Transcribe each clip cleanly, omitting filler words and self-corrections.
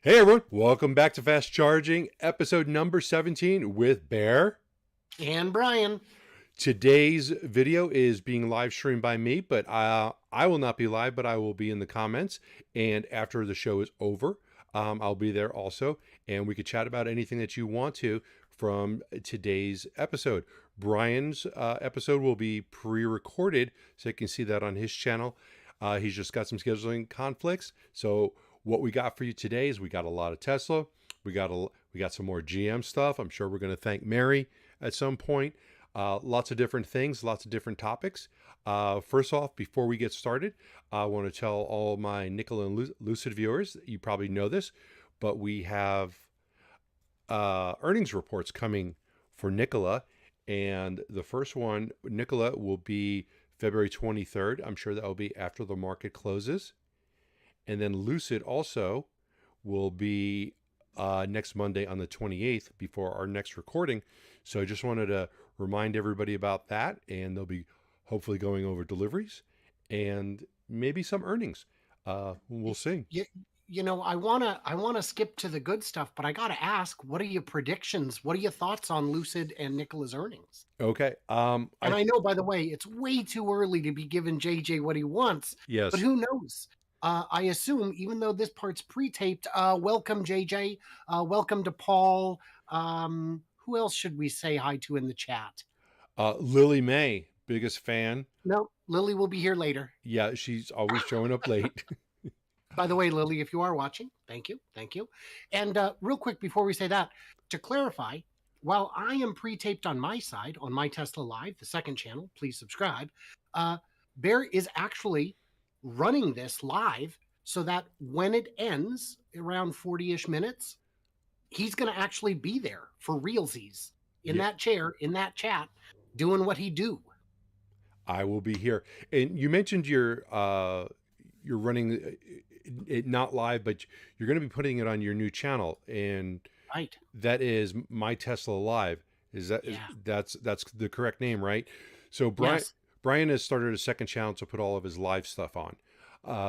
Hey everyone, welcome back to Fast Charging, episode number 17 with Bear. And Brian. Today's video is being live streamed by me, but I will not be live, but I will be in the comments. And after the show is over, I'll be there also. And we could chat about anything that you want to from today's episode. Brian's episode will be pre-recorded, so you can see that on his channel. He's just got some scheduling conflicts. So what we got for you today is we got a lot of Tesla. We got some more GM stuff. I'm sure we're going to thank Mary at some point. Lots of different things, lots of different topics. First off, before we get started, I want to tell all my Nikola and Lucid viewers, you probably know this, but we have earnings reports coming for Nikola. And the first one, Nikola, will be February 23rd. I'm sure that will be after the market closes. And then Lucid also will be next Monday on the 28th before our next recording. So I just wanted to remind everybody about that. And they'll be hopefully going over deliveries and maybe some earnings. We'll see. You know, I wanna skip to the good stuff, but I gotta ask, what are your predictions? What are your thoughts on Lucid and Nikola's earnings? Okay. And I know, by the way, it's way too early to be giving JJ what he wants. Yes. But who knows? I assume, even though this part's pre-taped, welcome JJ, welcome to Paul. Who else should we say hi to in the chat? Lily May, biggest fan. No, Lily will be here later. Yeah, she's always showing up late. By the way, Lily, if you are watching, thank you. And real quick, before we say that, to clarify, while I am pre-taped on my side, on my Tesla Live, the second channel, please subscribe, Bear is actually running this live so that when it ends around 40-ish minutes, he's going to actually be there for realsies in that chair, in that chat, doing what he do. I will be here. And you mentioned you're running it not live, but you're going to be putting it on your new channel, and right, that is My Tesla Live. That's the correct name, right? So Brian has started a second channel to put all of his live stuff on.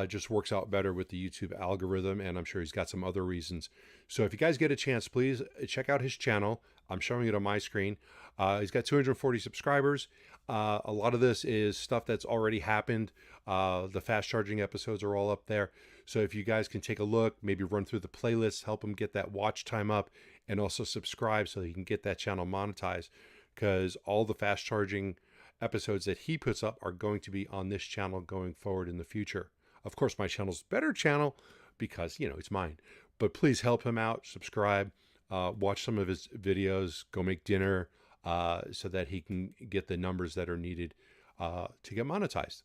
Just works out better with the YouTube algorithm, and I'm sure he's got some other reasons. So if you guys get a chance, please check out his channel. I'm showing it on my screen. He's got 240 subscribers. A lot of this is stuff that's already happened. The fast charging episodes are all up there. So if you guys can take a look, maybe run through the playlist, help him get that watch time up, and also subscribe so he can get that channel monetized, because all the fast charging episodes that he puts up are going to be on this channel going forward in the future. Of course, my channel's a better channel because, it's mine. But please help him out, subscribe, watch some of his videos, go make dinner, so that he can get the numbers that are needed to get monetized.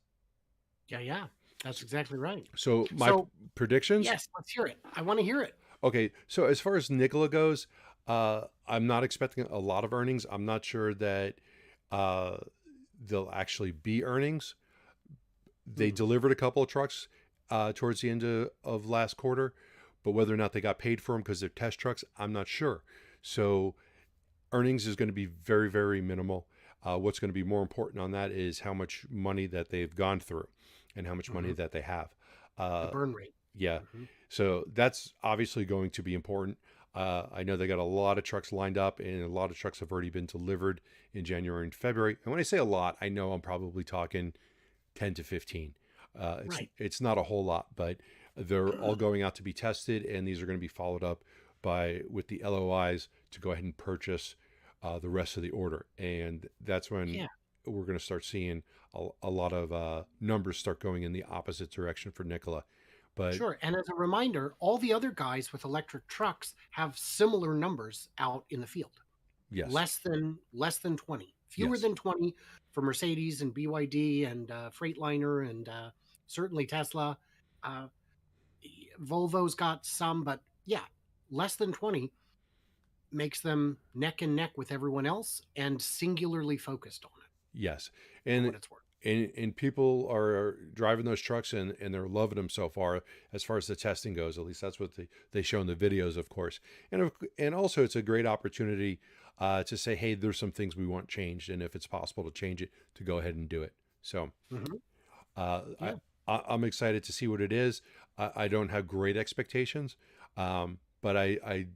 Yeah. That's exactly right. So my predictions? Yes, let's hear it. I want to hear it. Okay, so as far as Nikola goes, I'm not expecting a lot of earnings. I'm not sure that there'll actually be earnings. They delivered a couple of trucks towards the end of last quarter, but whether or not they got paid for them because they're test trucks, I'm not sure. So earnings is going to be very, very minimal. What's going to be more important on that is how much money that they've gone through and how much money that they have. The burn rate. Yeah. So that's obviously going to be important. I know they got a lot of trucks lined up, and a lot of trucks have already been delivered in January and February. And when I say a lot, I know I'm probably talking 10 to 15. It's not a whole lot, but they're all going out to be tested, and these are going to be followed up with the LOIs to go ahead and purchase the rest of the order. And that's when we're going to start seeing a lot of numbers start going in the opposite direction for Nikola. But sure. And as a reminder, all the other guys with electric trucks have similar numbers out in the field. Yes. Less than 20. Fewer than 20 for Mercedes and BYD and Freightliner and certainly Tesla. Volvo's got some, but less than 20 makes them neck and neck with everyone else and singularly focused on it. Yes. And people are driving those trucks and they're loving them so far as the testing goes. At least that's what they show in the videos, of course. And also it's a great opportunity to say, hey, there's some things we want changed, and if it's possible to change it, to go ahead and do it. So I'm excited to see what it is. I don't have great expectations. But I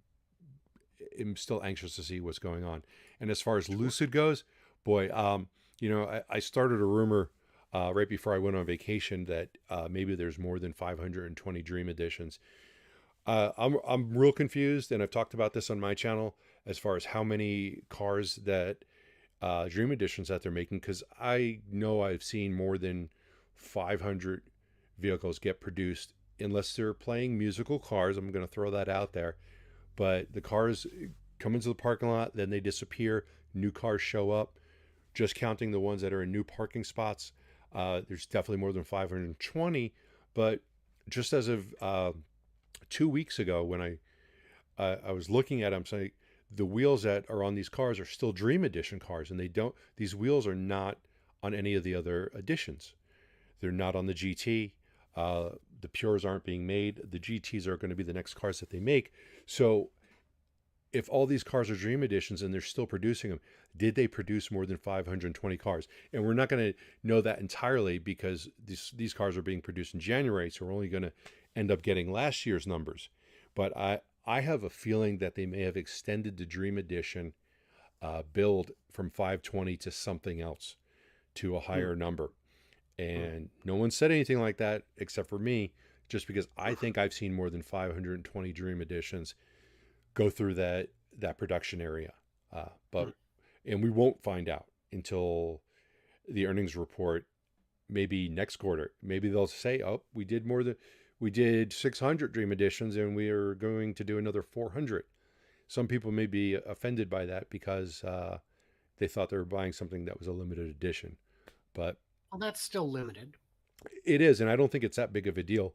am still anxious to see what's going on. And as far as Lucid goes, boy, I started a rumor right before I went on vacation that maybe there's more than 520 Dream Editions. I'm real confused, and I've talked about this on my channel as far as how many cars that Dream Editions that they're making, because I know I've seen more than 500 vehicles get produced, unless they're playing musical cars. I'm going to throw that out there. But the cars come into the parking lot, then they disappear. New cars show up. Just counting the ones that are in new parking spots, there's definitely more than 520. But just as of 2 weeks ago, when I was looking at them, saying the wheels that are on these cars are still Dream Edition cars, and these wheels are not on any of the other editions. They're not on the GT. The Pures aren't being made. The GTs are going to be the next cars that they make. So if all these cars are Dream Editions and they're still producing them, did they produce more than 520 cars? And we're not going to know that entirely, because these cars are being produced in January, so we're only going to end up getting last year's numbers. But I have a feeling that they may have extended the Dream Edition build from 520 to something else, to a higher number. And no one said anything like that except for me, just because I think I've seen more than 520 Dream Editions go through that production area. And we won't find out until the earnings report, maybe next quarter. Maybe they'll say, "Oh, we did 600 Dream Editions, and we are going to do another 400." Some people may be offended by that because they thought they were buying something that was a limited edition, but Well, that's still limited. it is, and I don't think it's that big of a deal.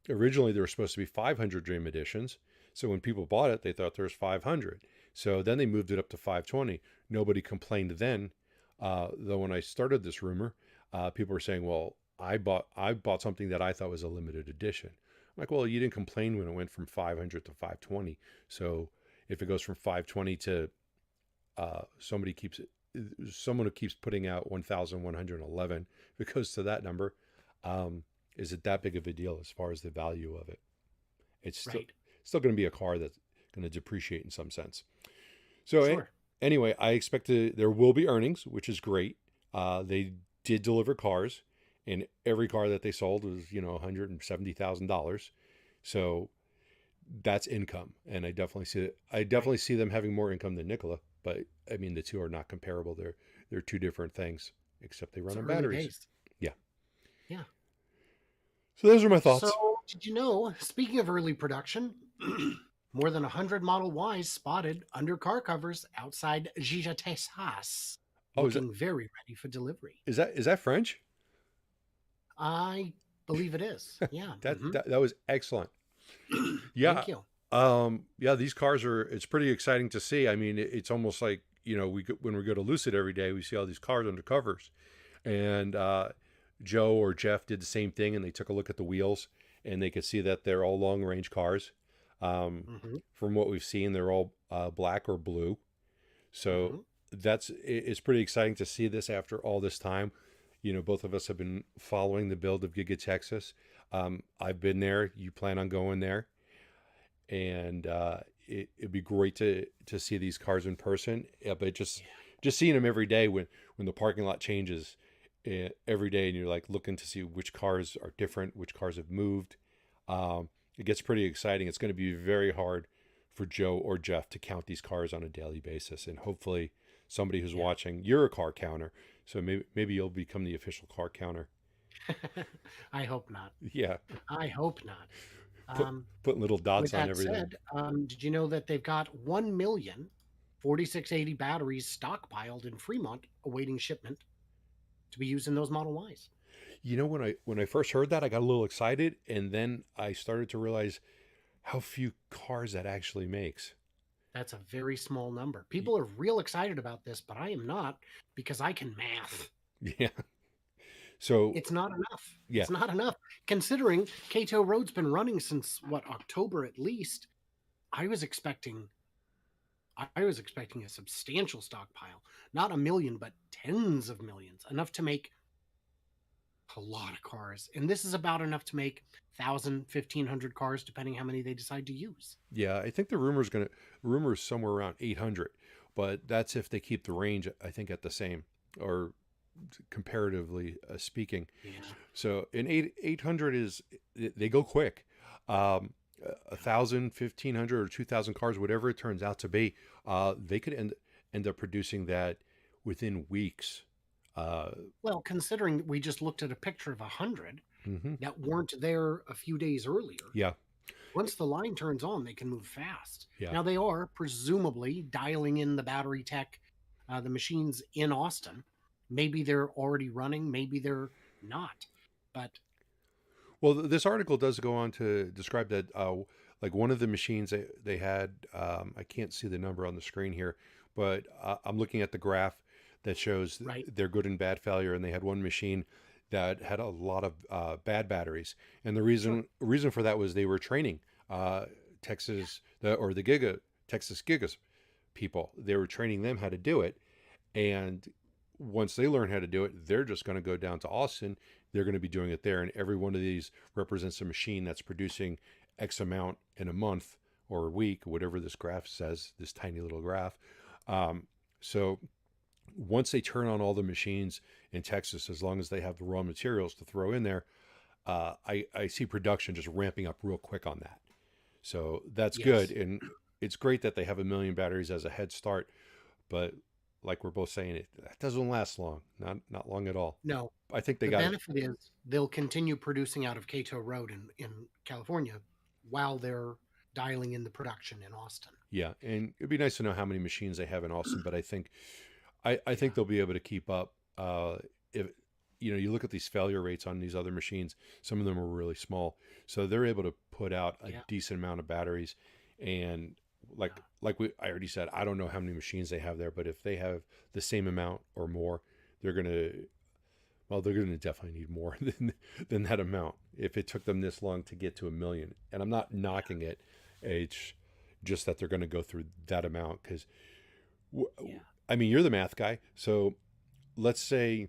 Originally, there were supposed to be 500 Dream Editions, so when people bought it, they thought there was 500. So then they moved it up to 520. Nobody complained then, though. When I started this rumor, people were saying, "Well, I bought something that I thought was a limited edition." I'm like, "Well, you didn't complain when it went from 500 to 520. So if it goes from 520 to someone who keeps putting out 1,111, if it goes to that number, is it that big of a deal as far as the value of it? It's Right. still going to be a car that's going to depreciate in some sense." So Sure. anyway, I expect there will be earnings, which is great. They did deliver cars, and every car that they sold was, $170,000. So that's income, and I definitely see it. I definitely see them having more income than Nikola, but I mean the two are not comparable. They're two different things, except they It's run on early batteries. days. Yeah. Yeah. So those are my So, thoughts. did you know, speaking of early production, more than 100 Model Ys spotted under car covers outside Giga Texas, Oh, looking very ready for delivery. is that French? I believe it is. Yeah. That was excellent. Yeah. Thank you. Yeah, these cars it's pretty exciting to see. I mean, it's almost like, when we go to Lucid every day, we see all these cars under covers. And Joe or Jeff did the same thing, and they took a look at the wheels, and they could see that they're all long range cars. From what we've seen, they're all black or blue. So it's pretty exciting to see this after all this time. Both of us have been following the build of Giga Texas. I've been there. You plan on going there, and it'd be great to see these cars in person. Yeah, but just seeing them every day when the parking lot changes every day, and you're like looking to see which cars are different, which cars have moved. It gets pretty exciting. It's going to be very hard for Joe or Jeff to count these cars on a daily basis, and hopefully somebody who's watching, you're a car counter, so maybe you'll become the official car counter. I hope not. Yeah, I hope not. putting little dots With on that everything. said, did you know that they've got 1 million 4680 batteries stockpiled in Fremont awaiting shipment to be used in those Model Ys? When I first heard that, I got a little excited, and then I started to realize how few cars that actually makes. That's a very small number. People are real excited about this, but I am not, because I can math. Yeah. So It's not enough. yeah, It's not enough. Considering Cato Road's been running since October at least. I was expecting a substantial stockpile, not 1 million, but tens of millions, enough to make A lot of cars. And this is about enough to make 1,000, 1,500 cars, depending how many they decide to use. Yeah, I think the rumor is somewhere around 800, but that's if they keep the range, I think, at the same, or comparatively speaking. Yeah. So in 800 is, they go quick. 1,000, 1,500, or 2,000 cars, whatever it turns out to be, they could end up producing that within weeks. Well, considering we just looked at a picture of 100 hmm that weren't there a few days earlier, Yeah, once the line turns on, they can move fast. yeah. Now, they are presumably dialing in the battery tech, the machines in Austin. Maybe they're already running, maybe they're not. But Well, this article does go on to describe that, like one of the machines they had, I can't see the number on the screen here, but I'm looking at the graph that shows right, their good and bad failure, and they had one machine that had a lot of bad batteries, and the reason for that was they were training Texas the Giga Texas Gigas people. They were training them how to do it, and once they learn how to do it, they're just going to go down to Austin. They're going to be doing it there. And every one of these represents a machine that's producing X amount in a month or a week, whatever this graph says, this tiny little graph. So once they turn on all the machines in Texas, as long as they have the raw materials to throw in there, I see production just ramping up real quick on that. So that's good. yes. And it's great that they have 1 million batteries as a head start. But like we're both saying, that doesn't last long. Not long at all. No, I think they the got it. benefit is they'll continue producing out of Cato Road in California while they're dialing in the production in Austin. Yeah, and it'd be nice to know how many machines they have in Austin. But I think Yeah. they'll be able to keep up. If you look at these failure rates on these other machines, some of them are really small, so they're able to put out a Yeah. decent amount of batteries. And like Yeah. I already said, I don't know how many machines they have there, but if they have the same amount or more, they're gonna they're gonna definitely need more than that amount if it took them this long to get to 1 million. And I'm not knocking it. It's just that they're going to go through that amount because, Yeah. I mean, you're the math guy. So let's say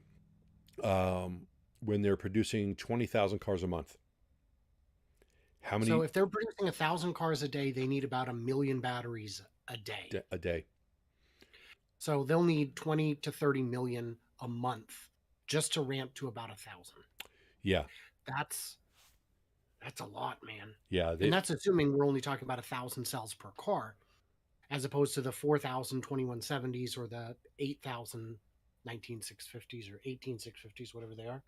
when they're producing 20,000 cars a month, how So many if they're producing 1,000 cars a day, they need about 1 million batteries a day. a day? So they'll need 20 to 30 million a month just to ramp to about 1,000. Yeah. That's a lot, man. Yeah. And that's assuming we're only talking about 1,000 cells per car, as opposed to the 4,000 2170s or the 8,000 19650s or 18650s, whatever they are.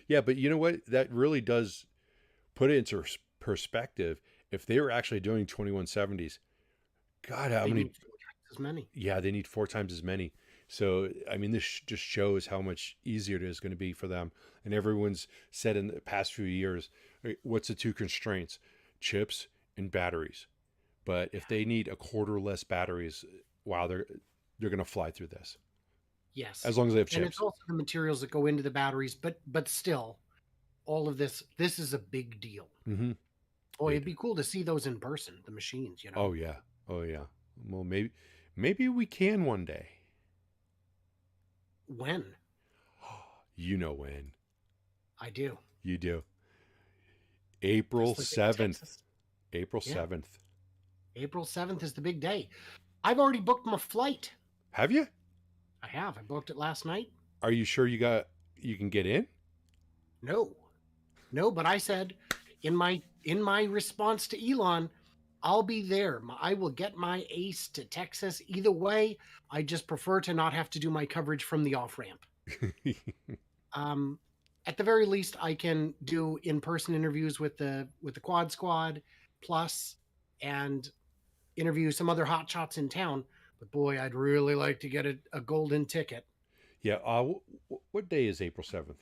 Yeah. But you know what? That really does put it into perspective. If they were actually doing 2170s, God, how They many? need 4 times as many. Yeah, they need 4 times as many. So, I mean, this just shows how much easier it is going to be for them. And everyone's said in the past few years, what's the two constraints? Chips and batteries. But if they need a quarter less batteries, wow, they're going to fly through this Yes. as long as they have And it's chips. also the materials that go into the batteries, but still, all of this is a big deal. Mm-hmm. Boy, it'd be cool to see those in person, the machines, you know. Oh yeah, oh yeah. Well, maybe we can one day. When? You know when. I do. You do. April Just like in 7th. Texas. April Yeah. 7th. April 7th is the big day. I've already booked my flight. Have you? I have. I booked it last night. Are you sure you can get in? No, but I said in my response to Elon, I'll be there. I will get my ace to Texas either way. I just prefer to not have to do my coverage from the off ramp. At the very least, I can do in-person interviews with the Quad Squad Plus and interview some other hotshots in town. But boy, I'd really like to get a golden ticket. Yeah. What day is April 7th?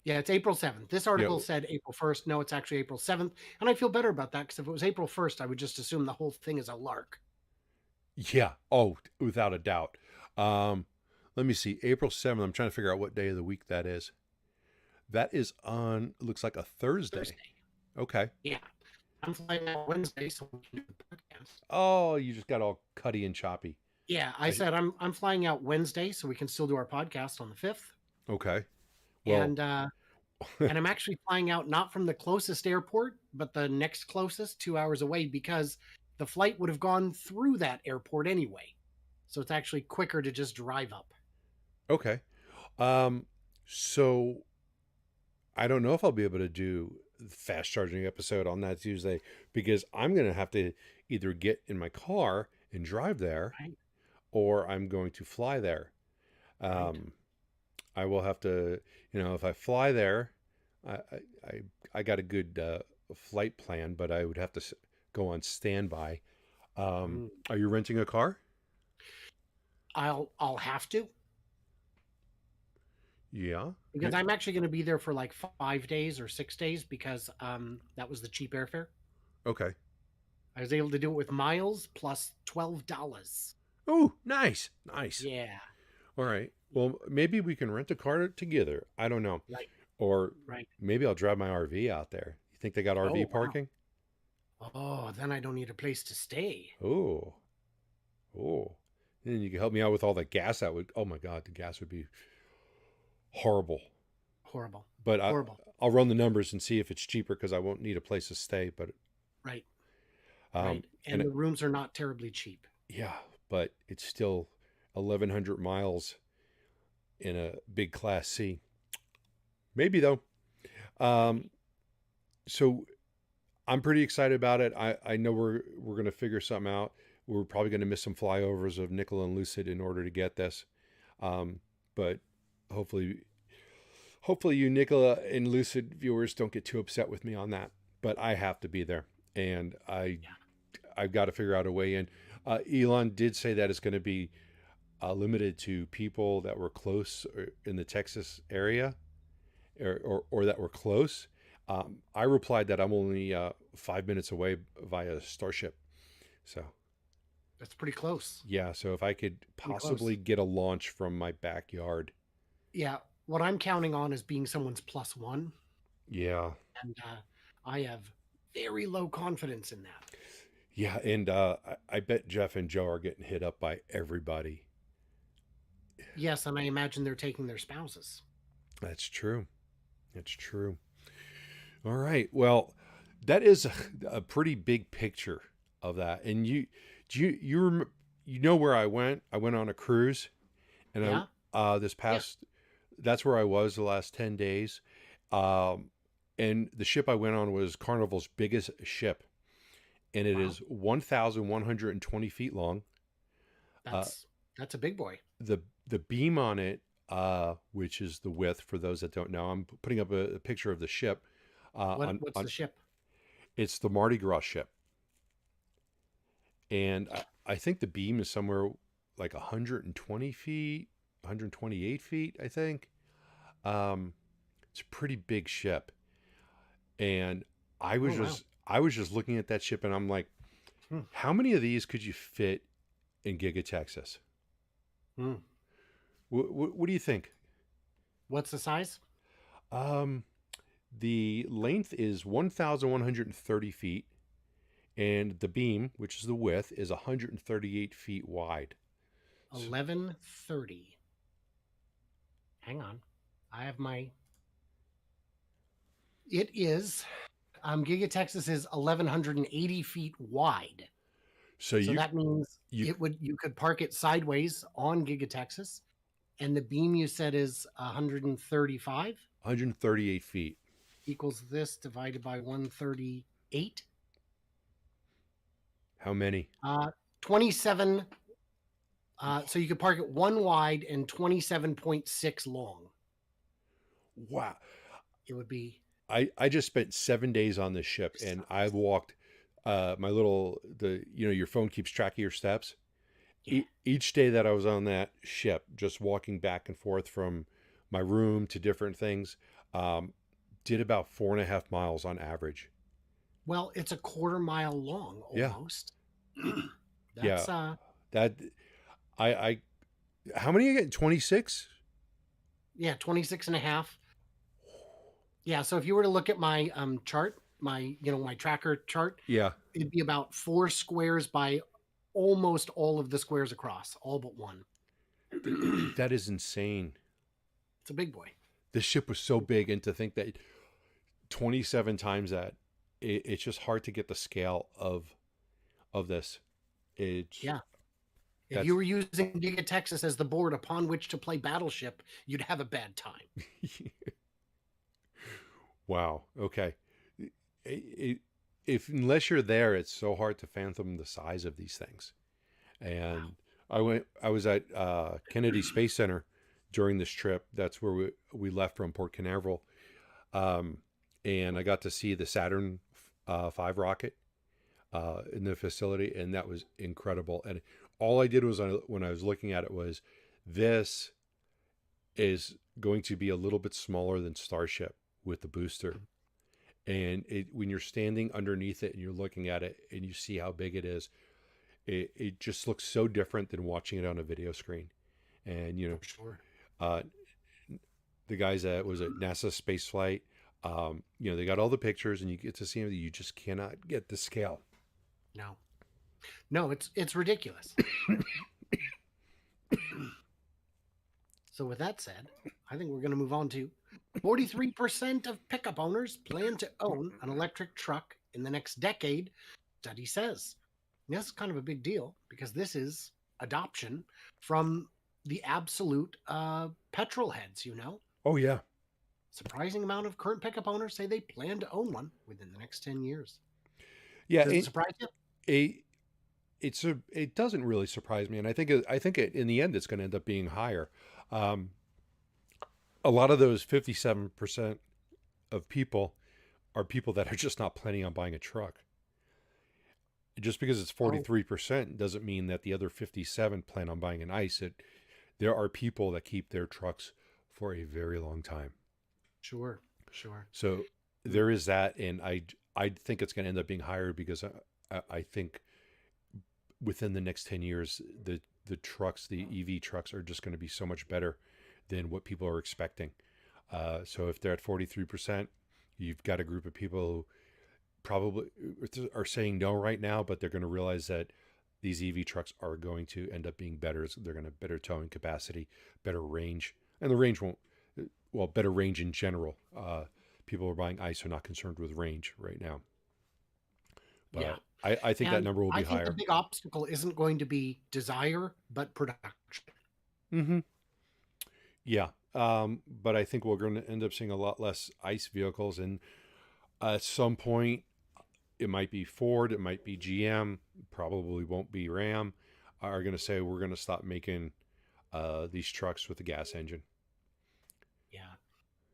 Yeah, it's April 7th. This article Yeah. said April 1st. No, it's actually April 7th. And I feel better about that because if it was April 1st, I would just assume the whole thing is a lark. Yeah. Oh, without a doubt. Let me see. April 7th. I'm trying to figure out what day of the week that is. That is on, looks like a Thursday. Okay. Yeah. I'm flying out Wednesday, so we can do the podcast. Oh, you just got all cutty and choppy. Yeah, I said I'm flying out Wednesday, so we can still do our podcast on the 5th. Okay. Well, And I'm actually flying out not from the closest airport, but the next closest 2 hours away because the flight would have gone through that airport anyway. So it's actually quicker to just drive up. okay. Um, so I don't know if I'll be able to do the fast charging episode on that Tuesday because I'm going to have to either get in my car and drive there Right, or I'm going to fly there. right. Um, I will have to, if I fly there, I I, I I got a good flight plan, but I would have to go on standby. Mm. Are you renting a car? I'll have to Yeah. because I'm actually going to be there for like 5 days or 6 days because that was the cheap airfare. Okay. I was able to do it with miles plus $12. Oh, nice, nice. Yeah, All right. Well, maybe we can rent a car together. I don't know. right, Or right. maybe I'll drive my RV out there. You think they got Oh RV wow. parking? Oh, then I don't need a place to stay. Oh, oh. And then you can help me out with all the gas that would. Oh my God, the gas would be horrible. Horrible, But horrible. I'll run the numbers and see if it's cheaper because I won't need a place to stay. But Right, um, right. And and the rooms are not terribly cheap. yeah, but it's still 1,100 miles in a big Class C. Maybe though. Um, so I'm pretty excited about it. I know we're gonna figure something out. We're probably gonna miss some flyovers of Nikola and Lucid in order to get this. But hopefully hopefully you Nikola and Lucid viewers don't get too upset with me on that. But I have to be there, and Yeah. I've got to figure out a way in. Elon did say that it's going to be limited to people that were close in the Texas area, or that were close. I replied that I'm only 5 minutes away via Starship. So That's pretty close. yeah, so if I could Pretty possibly close. get a launch from my backyard, Yeah. What I'm counting on is being someone's plus one. yeah, And I have very low confidence in that. yeah, and I bet Jeff and Joe are getting hit up by everybody. Yes, and I imagine they're taking their spouses. That's true. That's true. All right. Well, that is a pretty big picture of that. And you know where I went? I went on a cruise, and Yeah. this Yeah. past that's where I was the last 10 days. Um, and the ship I went on was Carnival's biggest ship, and it Wow. is 1,120 feet long. Uh, That's a big boy. the beam on it, which is the width for those that don't know, I'm putting up a picture of the ship. What's the ship? It's the Mardi Gras ship, and I think the beam is somewhere like 120 feet, 128 feet, I think. Um, it's a pretty big ship, and Oh wow. I was just looking at that ship, and I'm like, Hmm. how many of these could you fit in Giga Texas? Hmm. What do you think? What's the size? Um, the length is 1,130 feet, and the beam, which is the width, is 138 feet wide. So, 1130. Hang on. I have my. It is. Giga Texas is 1,180 feet wide. so So that means you you could park it sideways on Giga Texas, and the beam you said is 135 138 feet. equals this divided by 138. How many? 27. So you could park it one wide and 27.6 long. Wow. It would be. I just spent 7 days on this ship, and I've walked my little your phone keeps track of your steps. Yeah. Each day that I was on that ship, just walking back and forth from my room to different things, did about 4.5 miles on average. Well, it's a quarter mile long Yeah, almost. yeah. That's That I how many again? 26? yeah, 26 and a half. Yeah, so if you were to look at my chart, my tracker chart, Yeah. it'd be about 4 squares by almost all of the squares across, all but one. It's That is insane. a big boy. this ship was so big, and to think that 27 times that, it's just hard to get the scale of this. It's Yeah. If that's you were using Giga Texas as the board upon which to play Battleship, you'd have a bad time. wow. Okay. If unless you're there, it's so hard to fathom the size of these things. And I was at Kennedy Space Center during this trip. That's where we left from Port Canaveral. And I got to see the Saturn V rocket in the facility, and that was incredible. And all I did was, when I was looking at it, was this is going to be a little bit smaller than Starship with the booster. And when you're standing underneath it and you're looking at it and you see how big it is, it just looks so different than watching it on a video screen. And, you know, Sure. the guys that was at NASA space flight, you know, they got all the pictures and you get to see them. You just cannot get the scale. No, it's ridiculous. So with that said, I think we're going to move on to 43% of pickup owners plan to own an electric truck in the next decade, study says. And this is kind of a big deal because this is adoption from the absolute petrol heads, you know. Oh, yeah. Surprising amount of current pickup owners say they plan to own one within the next 10 years. Yeah. Does it surprise you? It doesn't really surprise me. And I think in the end, it's going to end up being higher. A lot of those 57% of people are people that are just not planning on buying a truck. Just because it's 43% doesn't mean that the other 57 plan on buying an ICE. There are people that keep their trucks for a very long time. Sure. So there is that, and I think it's going to end up being higher because I think within the next 10 years, the trucks, the EV trucks, are just going to be so much better than what people are expecting. So if they're at 43%, you've got a group of people who probably are saying no right now, but they're going to realize that these EV trucks are going to end up being better. They're going to have better towing capacity, better range, and the range better range in general. People who are buying ICE are not concerned with range right now. But yeah. I think that number will be higher. I think the big obstacle isn't going to be desire, but production. Mm-hmm. Yeah. But I think we're going to end up seeing a lot less ICE vehicles. And at some point, it might be Ford, it might be GM, probably won't be Ram, are going to say we're going to stop making these trucks with a gas engine.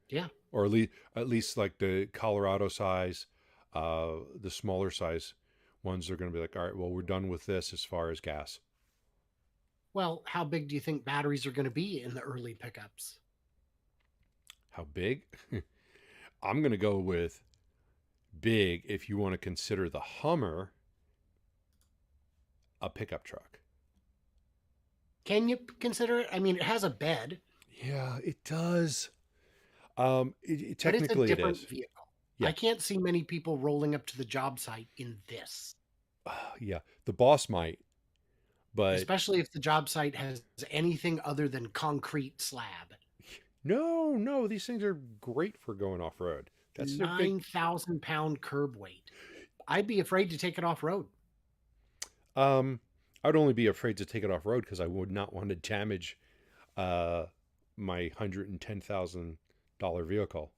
Yeah. Or at least like the Colorado size, the smaller size ones are going to be like, all right, well, we're done with this as far as gas. Well, how big do you think batteries are going to be in the early pickups? How big? I'm going to go with big if you want to consider the Hummer a pickup truck. Can you consider it? I mean, it has a bed. Yeah, it does. Technically, but it's a different it is. vehicle. Yeah. I can't see many people rolling up to the job site in this. Yeah, the boss might, but especially if the job site has anything other than concrete slab. No, these things are great for going off road. That's 9,000 pound curb weight. I'd be afraid to take it off road. I'd only be afraid to take it off road because I would not want to damage my $110,000 vehicle.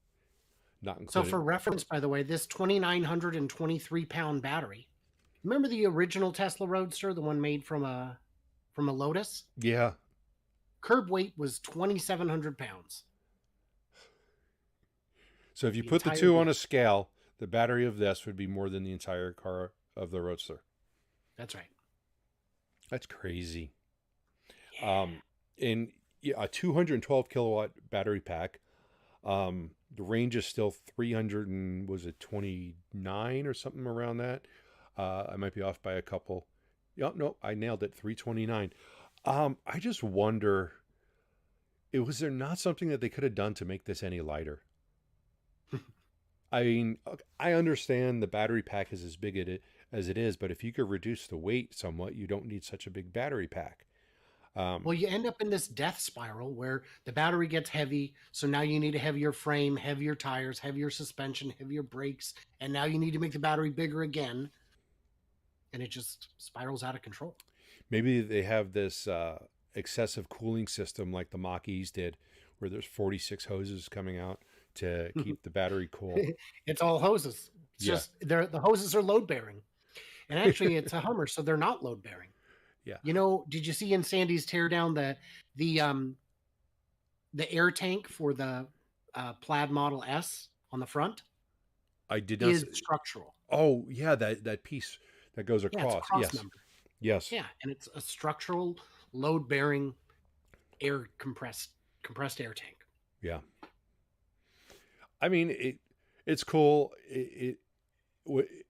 Not including. So for reference, by the way, this 2,923 pound battery. Remember the original Tesla Roadster, the one made from a Lotus? Yeah. Curb weight was 2,700 pounds. So if you put the two on a scale, the battery of this would be more than the entire car of the Roadster. That's right. That's crazy. Yeah. And a 212 kilowatt battery pack. The range is still 300 and was it 29 or something around that? I might be off by a couple. Yeah, no, I nailed it. 329. I just wonder, was there not something that they could have done to make this any lighter? I mean, I understand the battery pack is as big as it is, but if you could reduce the weight somewhat, you don't need such a big battery pack. Well, you end up in this death spiral where the battery gets heavy. So now you need a heavier frame, heavier tires, heavier suspension, heavier brakes. And now you need to make the battery bigger again. And it just spirals out of control. Maybe they have this excessive cooling system like the Mach-E's did, where there's 46 hoses coming out to keep the battery cool. It's all hoses. It's Yeah. just the hoses are load bearing. And actually it's a Hummer, so they're not load bearing. Yeah. You know, did you see in Sandy's teardown the air tank for the Plaid Model S on the front? I did not. Is structural. Oh yeah, that piece that goes Yeah, it's across. cross Yes. member. Yes. Yeah, and it's a structural load bearing air compressed air tank. Yeah. I mean, it's cool. It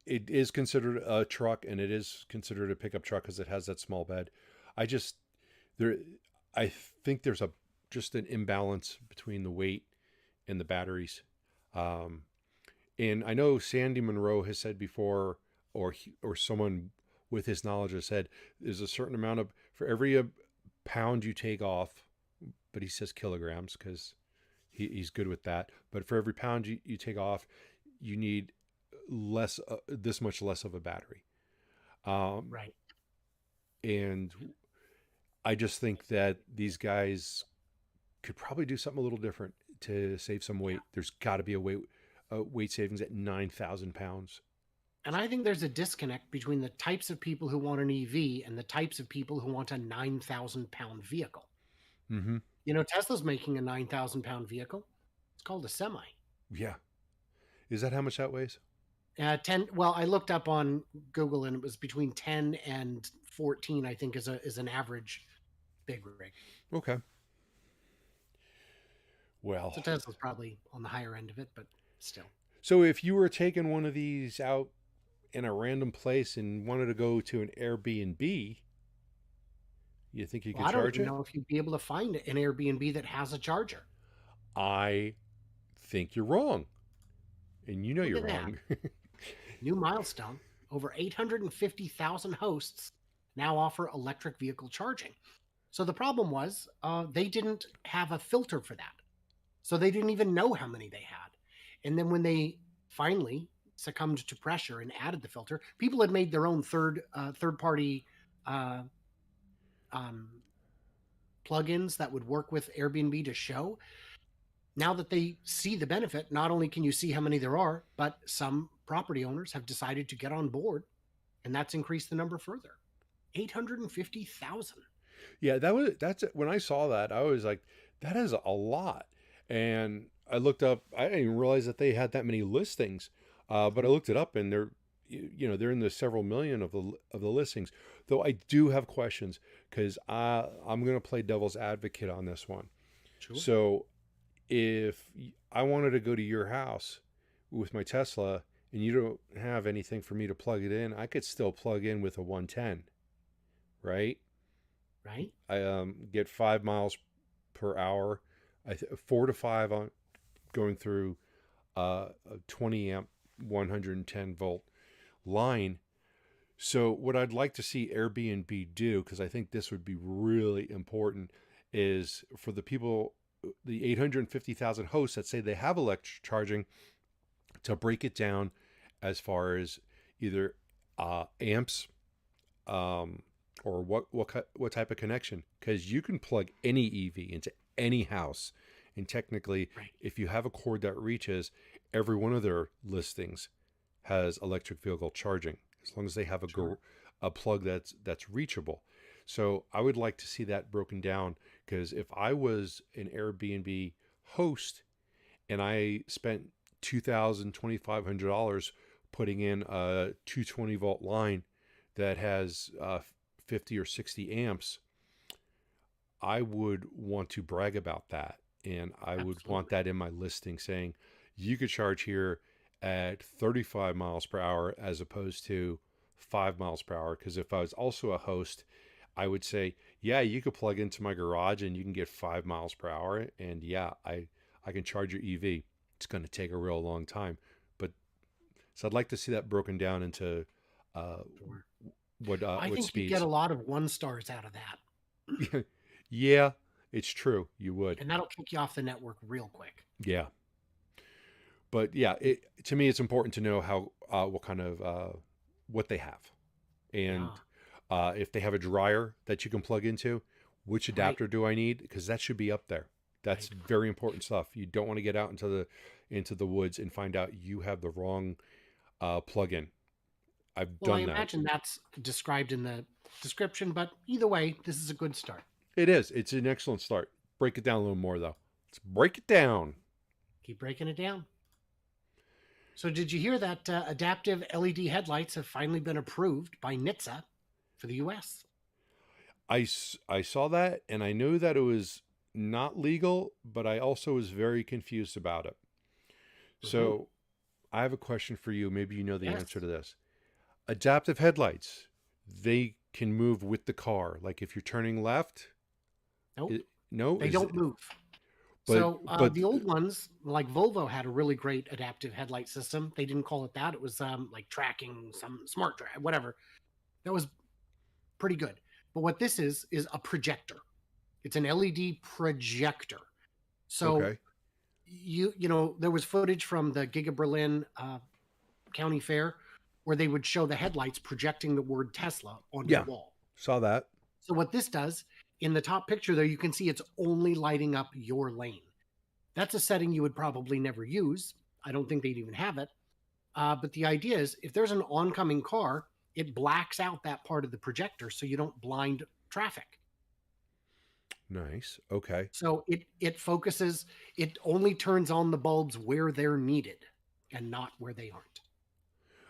is considered a truck, and it is considered a pickup truck because it has that small bed. I think there's just an imbalance between the weight and the batteries. And I know Sandy Munro has said before, or someone with his knowledge has said, there's a certain amount of, for every pound you take off, but he says kilograms because he's good with that. But for every pound you take off, you need this much less of a battery. Right. And I just think that these guys could probably do something a little different to save some weight. There's got to be a weight savings at 9,000 pounds. And I think there's a disconnect between the types of people who want an EV and the types of people who want a 9,000 pound vehicle. Mm-hmm. You know, Tesla's making a 9,000 pound vehicle. It's called a Semi. Yeah. Is that how much that weighs? 10. Well, I looked up on Google and it was between 10 and 14, I think, is an average big rig. Okay. Well, so Tesla's probably on the higher end of it, but still. So if you were taking one of these out in a random place and wanted to go to an Airbnb, you think you could charge it? I don't even know if you'd be able to find an Airbnb that has a charger. I think you're wrong. And you know you're wrong. New milestone. Over 850,000 hosts now offer electric vehicle charging. So the problem was they didn't have a filter for that. So they didn't even know how many they had. And then when they finally succumbed to pressure and added the filter, people had made their own third-party plugins that would work with Airbnb to show. Now that they see the benefit, not only can you see how many there are, but some property owners have decided to get on board, and that's increased the number further. 850,000. Yeah, that's when I saw that, I was like, that is a lot. And I looked up, I didn't even realize that they had that many listings. But I looked it up, and they're in the several million of the listings. Though I do have questions because I'm going to play devil's advocate on this one. Sure. So if I wanted to go to your house with my Tesla and you don't have anything for me to plug it in, I could still plug in with a 110, right? Right. I get 5 miles per hour, 4 to 5 on going through a 20 amp 110 volt line. So what I'd like to see Airbnb do, because I think this would be really important, is for the people, the 850,000 hosts that say they have electric charging, to break it down as far as either amps or what type of connection, because you can plug any EV into any house, and technically, right, if you have a cord that reaches, every one of their listings has electric vehicle charging, as long as they have a plug that's reachable. So I would like to see that broken down, because if I was an Airbnb host and I spent $2,000, $2,500 putting in a 220 volt line that has 50 or 60 amps, I would want to brag about that. And I would want that in my listing, saying you could charge here at 35 miles per hour as opposed to 5 miles per hour. Because if I was also a host, I would say, yeah, you could plug into my garage and you can get 5 miles per hour. And yeah, I can charge your EV. It's going to take a real long time. But so I'd like to see that broken down into I think speeds. you get a lot of 1 stars out of that. Yeah, it's true. You would. And that'll kick you off the network real quick. Yeah. But yeah, to me, it's important to know how, what kind of, what they have. And Yeah, if they have a dryer that you can plug into, which right, adapter do I need? Because that should be up there. That's right. very important stuff. You don't want to get out into the woods and find out you have the wrong plug-in. I've Well, I done that. imagine that's described in the description, but either way, this is a good start. It is. It's an excellent start. Break it down a little more though. Let's break it down. Keep breaking it down. So, did you hear that adaptive LED headlights have finally been approved by NHTSA for the US? I saw that and I knew that it was not legal, but I also was very confused about it. Hmm. So I have a question for you. Maybe you know the Yes. answer to this. Adaptive headlights, they can move with the car. Like if you're turning left, Nope. no, They don't move. but So but the old ones, like Volvo, had a really great adaptive headlight system. They didn't call it that. It was like tracking, some smart track, whatever. That was pretty good. But what this is a projector. It's an LED projector. So okay, you know there was footage from the Giga Berlin County Fair where they would show the headlights projecting the word Tesla onto the yeah, wall. saw that. So what this does in the top picture there, you can see it's only lighting up your lane. That's a setting you would probably never use. I don't think they'd even have it. But the idea is if there's an oncoming car, it blacks out that part of the projector so you don't blind traffic. Nice. Okay. So it focuses, it only turns on the bulbs where they're needed and not where they aren't.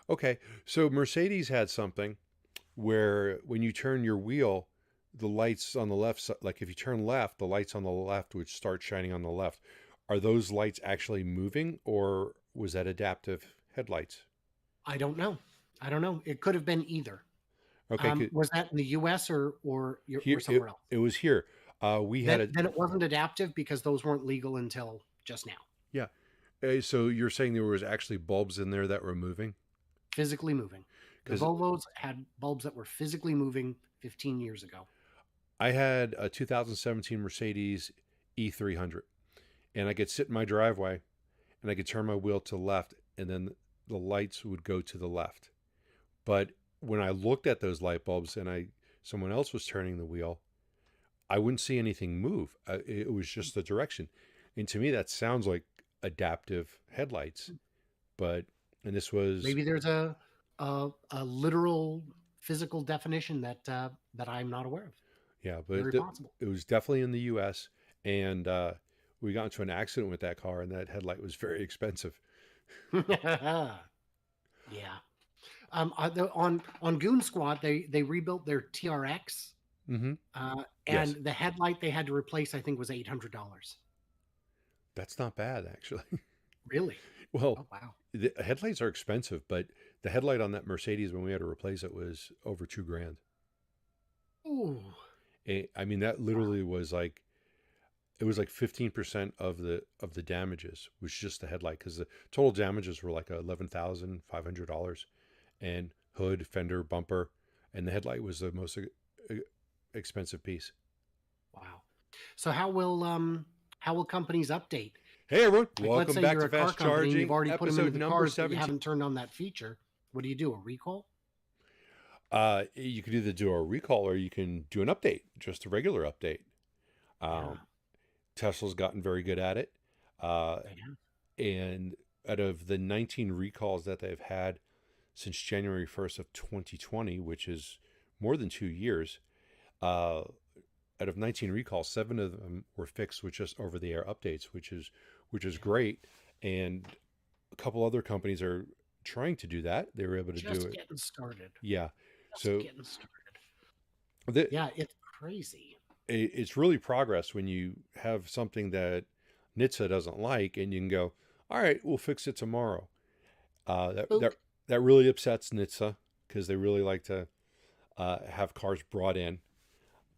Okay. So Mercedes had something where when you turn your wheel, the lights on the left side, like if you turn left, the lights on the left would start shining on the left. Are those lights actually moving or was that adaptive headlights? I don't know. I don't know. It could have been either. Okay. Was that in the U.S. or Here, somewhere else? it was here. We had Then it wasn't adaptive because those weren't legal until just now. yeah. So you're saying there was actually bulbs in there that were moving? Physically moving. The Because Volvos had bulbs that were physically moving 15 years ago. I had a 2017 Mercedes E300, and I could sit in my driveway, and I could turn my wheel to the left, and then the lights would go to the left. But when I looked at those light bulbs, and someone else was turning the wheel, I wouldn't see anything move. It was just the direction, and to me, that sounds like adaptive headlights. But and this was Maybe there's a literal physical definition that I'm not aware of. yeah, but Very possible. it was definitely in the U.S. and we got into an accident with that car, and that headlight was very expensive. Yeah. On Goon Squad, they rebuilt their TRX, Mm-hmm. and Yes, the headlight they had to replace, I think, was $800. that's not bad actually. Really? Well, Oh wow. the headlights are expensive, but the headlight on that Mercedes when we had to replace it was over 2 grand. Ooh. I mean, that literally was like it was like 15% of the damages was just the headlight because the total damages were like $11,500, and hood, fender, bumper, and the headlight was the most expensive piece. Wow. So how will companies update? Hey everyone, Like let's welcome say back you're to a car Fast company and you've Charging, already put them into episode the number cars, but you 17. haven't turned on that feature. What do? A recall? You could either do a recall or you can do an update, just a regular update. Yeah, Um, Tesla's gotten very good at it. Uh, they have. and out of the 19 recalls that they've had since January 1st of 2020, which is more than 2 years, uh, out of 19 recalls, 7 of them were fixed with just over-the-air updates, which is Yeah. great. And a couple other companies are trying to do that. They were able to do Just it. getting started. Yeah. Just So getting started. the, Yeah, it's crazy. it's really progress when you have something that NHTSA doesn't like, and you can go, all right, we'll fix it tomorrow. Uh, that that Boop. that really upsets NHTSA because they really like to have cars brought in,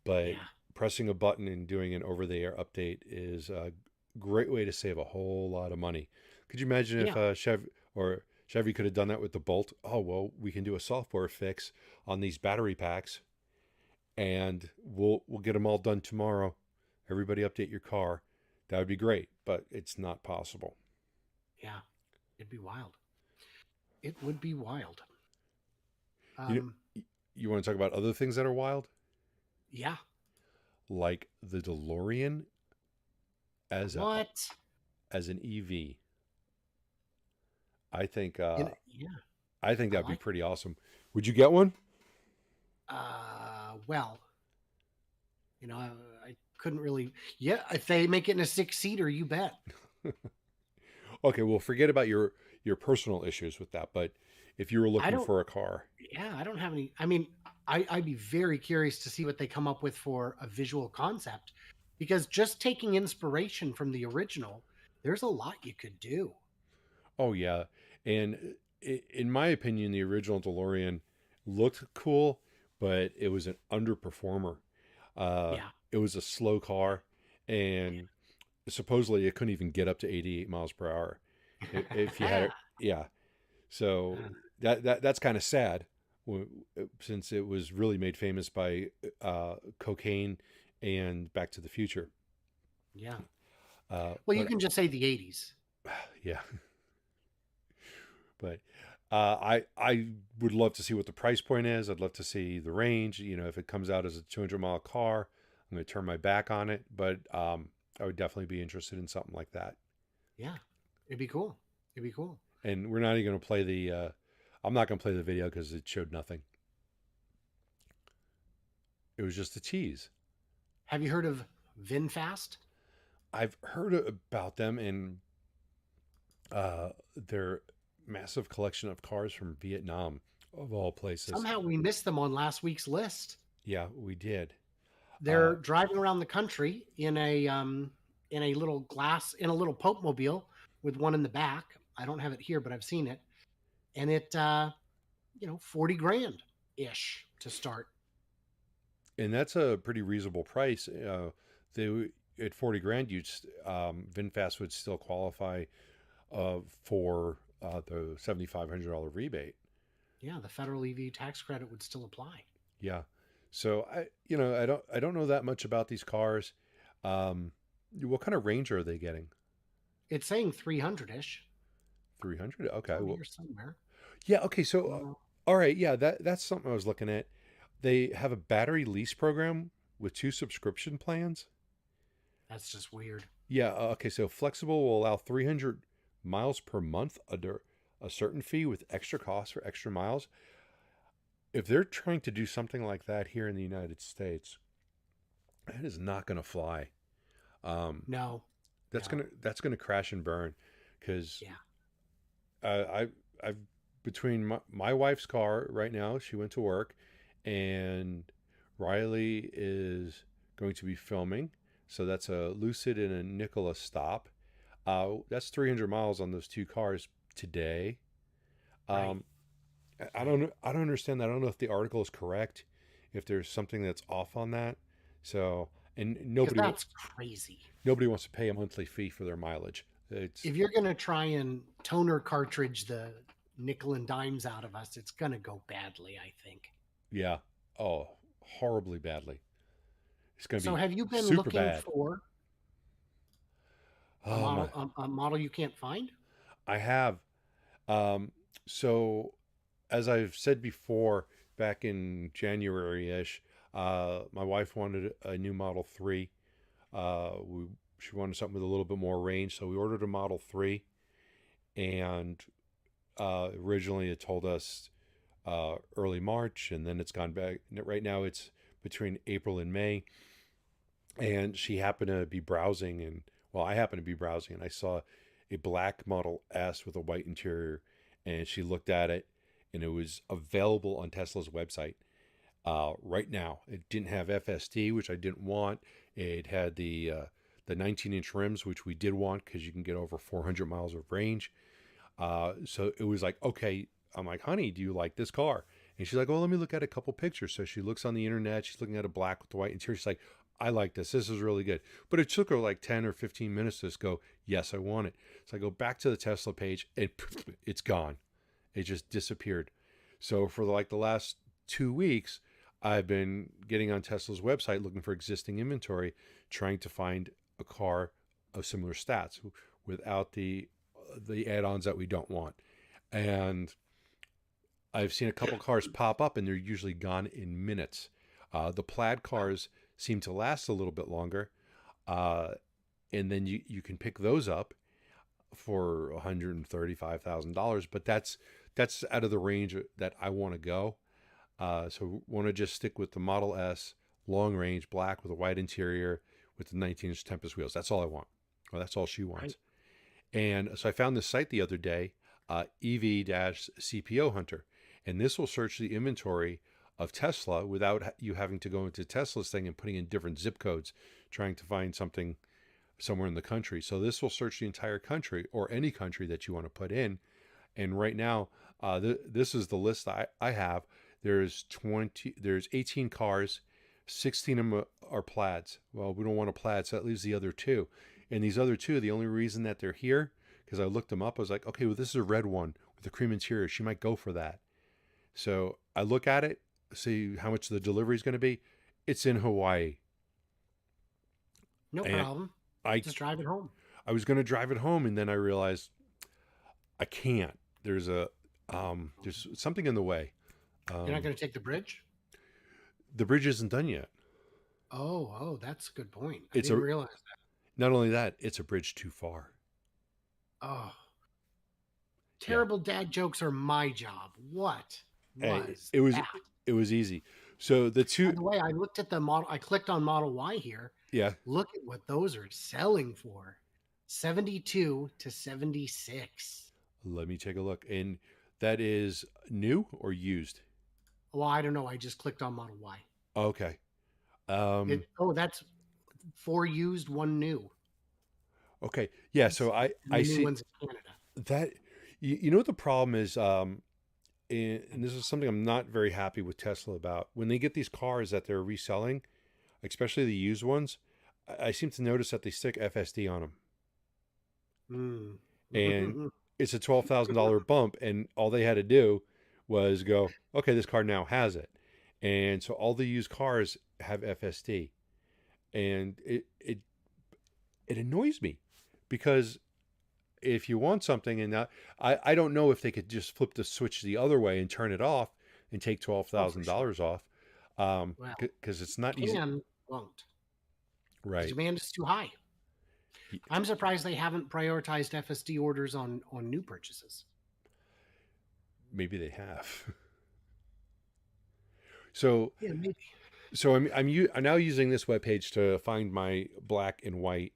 but Yeah. pressing a button and doing an over-the-air update is a great way to save a whole lot of money. Could you imagine if Yeah. Chevy could have done that with the Bolt? Oh well, we can do a software fix on these battery packs, and we'll get them all done tomorrow. Everybody update your car. That would be great, but it's not possible. Yeah, it'd be wild. It would be wild. You know, you want to talk about other things that are wild, Yeah. like the DeLorean as a What? as an EV. I think Yeah, I think I that'd be like. pretty awesome. Would you get one? Well, I couldn't really. Yeah, if they make it in a 6-seater, you bet. Okay, well, forget about your personal issues with that, but if you were I looking don't. for a car, Yeah, I don't have any. I mean, I'd be very curious to see what they come up with for a visual concept, because just taking inspiration from the original, there's a lot you could do. oh yeah, and in my opinion, the original DeLorean looked cool, but it was an underperformer. Yeah. It was a slow car, and supposedly it couldn't even get up to 88 miles per hour if you had it. Yeah, so that's kind of sad, since it was really made famous by cocaine and Back to the Future. Yeah. Well, you But can just say the 80s. yeah, but I would love to see what the price point is. I'd love to see the range. If it comes out as a 200-mile car, I'm going to turn my back on it. But I would definitely be interested in something like that. Yeah. It'd be cool. It'd be cool. And we're not even going to play the. I'm not going to play the video because it showed nothing. It was just a tease. Have you heard of VinFast? I've heard about them and their massive collection of cars from Vietnam, of all places. Somehow we missed them on last week's list. Yeah, we did. They're driving around the country in a little Pope mobile with one in the back. I don't have it here, but I've seen it, and it 40 grand ish to start. And that's a pretty reasonable price. They at 40 grand, VinFast would still qualify for the $7,500 rebate. Yeah, the federal EV tax credit would still apply. Yeah. So I don't know that much about these cars. What kind of range are they getting? It's saying 300 ish. 300. Okay. Well, Here somewhere. yeah. Okay. So Uh, all right. Yeah. That's something I was looking at. They have a battery lease program with 2 subscription plans. that's just weird. Yeah. Okay. So flexible will allow 300 miles per month under a certain fee with extra costs for extra miles. If they're trying to do something like that here in the United States, that is not going to fly. Um, No, that's no. gonna crash and burn, because Yeah. I've between my wife's car right now. She went to work, and Riley is going to be filming. So that's a Lucid and a Nikola stop. That's 300 miles on those 2 cars today. Right. Um, I don't know. I don't understand that. I don't know if the article is correct, if there's something that's off on that. So, and Because that's crazy. nobody wants to pay a monthly fee for their mileage. It's If you're going to try and toner cartridge the nickel and dimes out of us, it's going to go badly, I think. Yeah. Oh, horribly badly. It's going to So be have you been super looking bad. for a Oh my! model a model you can't find? I have. So, as I've said before, back in January-ish, my wife wanted a new Model 3. She wanted something with a little bit more range, so we ordered a Model 3. And originally it told us early March, and then it's gone back. Right now it's between April and May. And she happened to be browsing, and well, I happened to be browsing, and I saw a black Model S with a white interior, and she looked at it, and it was available on Tesla's website right now. It didn't have FSD, which I didn't want. It had the 19-inch rims, which we did want because you can get over 400 miles of range. So it was like, okay, I'm like, honey, do you like this car? And she's like, well, let me look at a couple pictures. So she looks on the internet. She's looking at a black with the white interior. She's like, I like this. This is really good. But it took her like 10 or 15 minutes to just go, yes, I want it. So I go back to the Tesla page, and it's gone. It just disappeared. So for like the last 2 weeks, I've been getting on Tesla's website looking for existing inventory, trying to find a car of similar stats without the add-ons that we don't want. And I've seen a couple cars pop up, and they're usually gone in minutes. The plaid cars seem to last a little bit longer, uh, and then you can pick those up for $135,000. But that's out of the range that I want to go. So want to just stick with the Model S, long range, black with a white interior, with the 19-inch Tempest wheels. That's all I want. Well, that's all she wants. Right. And so I found this site the other day, EV-CPO Hunter, and this will search the inventory of Tesla without you having to go into Tesla's thing and putting in different zip codes, trying to find something somewhere in the country. So this will search the entire country, or any country that you want to put in. And right now, this is the list I have. There's 18 cars, 16 of them are plaids. Well, we don't want a plaid, so that leaves the other two. And these other two, the only reason that they're here, because I looked them up, I was like, okay, well, this is a red one with a cream interior. She might go for that. So I look at it, see how much the delivery is going to be. It's in Hawaii. No And problem. I Just drive it home. I was going to drive it home, and then I realized I can't. There's something in the way. You're not going to take the bridge? The bridge isn't done yet. Oh, that's a good point. I It's didn't a realize Not only that, it's a bridge too far. that. Oh, Yeah. terrible dad jokes are my job. What was It was that? it was easy. So the By two, the way, I looked at the model. I clicked on Model Y here. yeah. Look at what those are selling for. 72 to 76. Let me take a look. And that is new or used? Well, I don't know. I just clicked on Model Y. Okay. That's 4 used, 1 new. Okay. Yeah. So And I the new see one's in Canada. that. You know what the problem is? And this is something I'm not very happy with Tesla about. When they get these cars that they're reselling, especially the used ones, I seem to notice that they stick FSD on them, Mm. and it's a $12,000 bump, and all they had to do was go, okay, this car now has it. And so all the used cars have FSD, and it annoys me, because if you want something, and I don't know if they could just flip the switch the other way and turn it off and take Oh, for sure. $12,000 off, Well, because it's not easy, can, won't. The right? demand is too high. Y- I'm surprised they haven't prioritized FSD orders on new purchases. Maybe they have. So Yeah, maybe. so I'm now using this webpage to find my black and white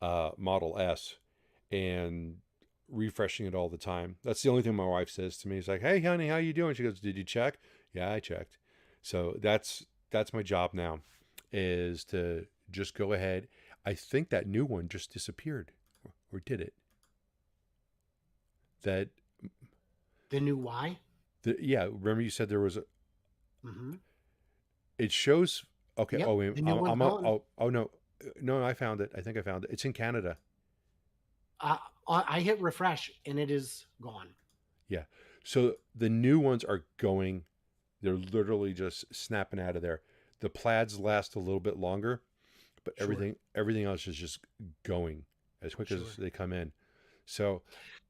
Model S, and refreshing it all the time. That's the only thing my wife says to me. It's like, "Hey, honey, how you doing?" She goes, "Did you check?" Yeah, I checked. So that's my job now, is to just go ahead. I think that new one just disappeared, or did it? That The new Y? yeah. Remember you said there was a. Mm-hmm. It shows. Okay. Yep, Oh wait. the new one's gone. Oh no. No, I found it. I think I found it. It's in Canada. I hit refresh and it is gone. Yeah. So the new ones are going. They're literally just snapping out of there. The plaids last a little bit longer, but Sure. everything else is just going as quick as Sure. they come in. So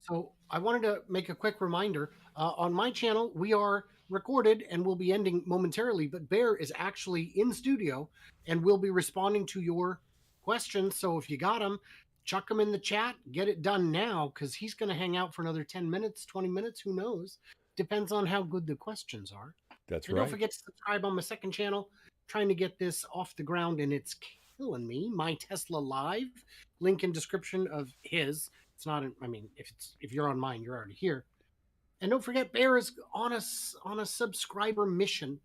So I wanted to make a quick reminder. On my channel, we are recorded and will be ending momentarily, but Bear is actually in studio and will be responding to your questions. So if you got them, chuck them in the chat, get it done now, because he's going to hang out for another 10 minutes, 20 minutes, who knows? Depends on how good the questions are. that's And don't right. forget to subscribe on my second channel. Trying to get this off the ground and it's killing me. My Tesla Live, link in description of his. It's not. I mean, if you're on mine, you're already here. And don't forget, Bear is on a subscriber mission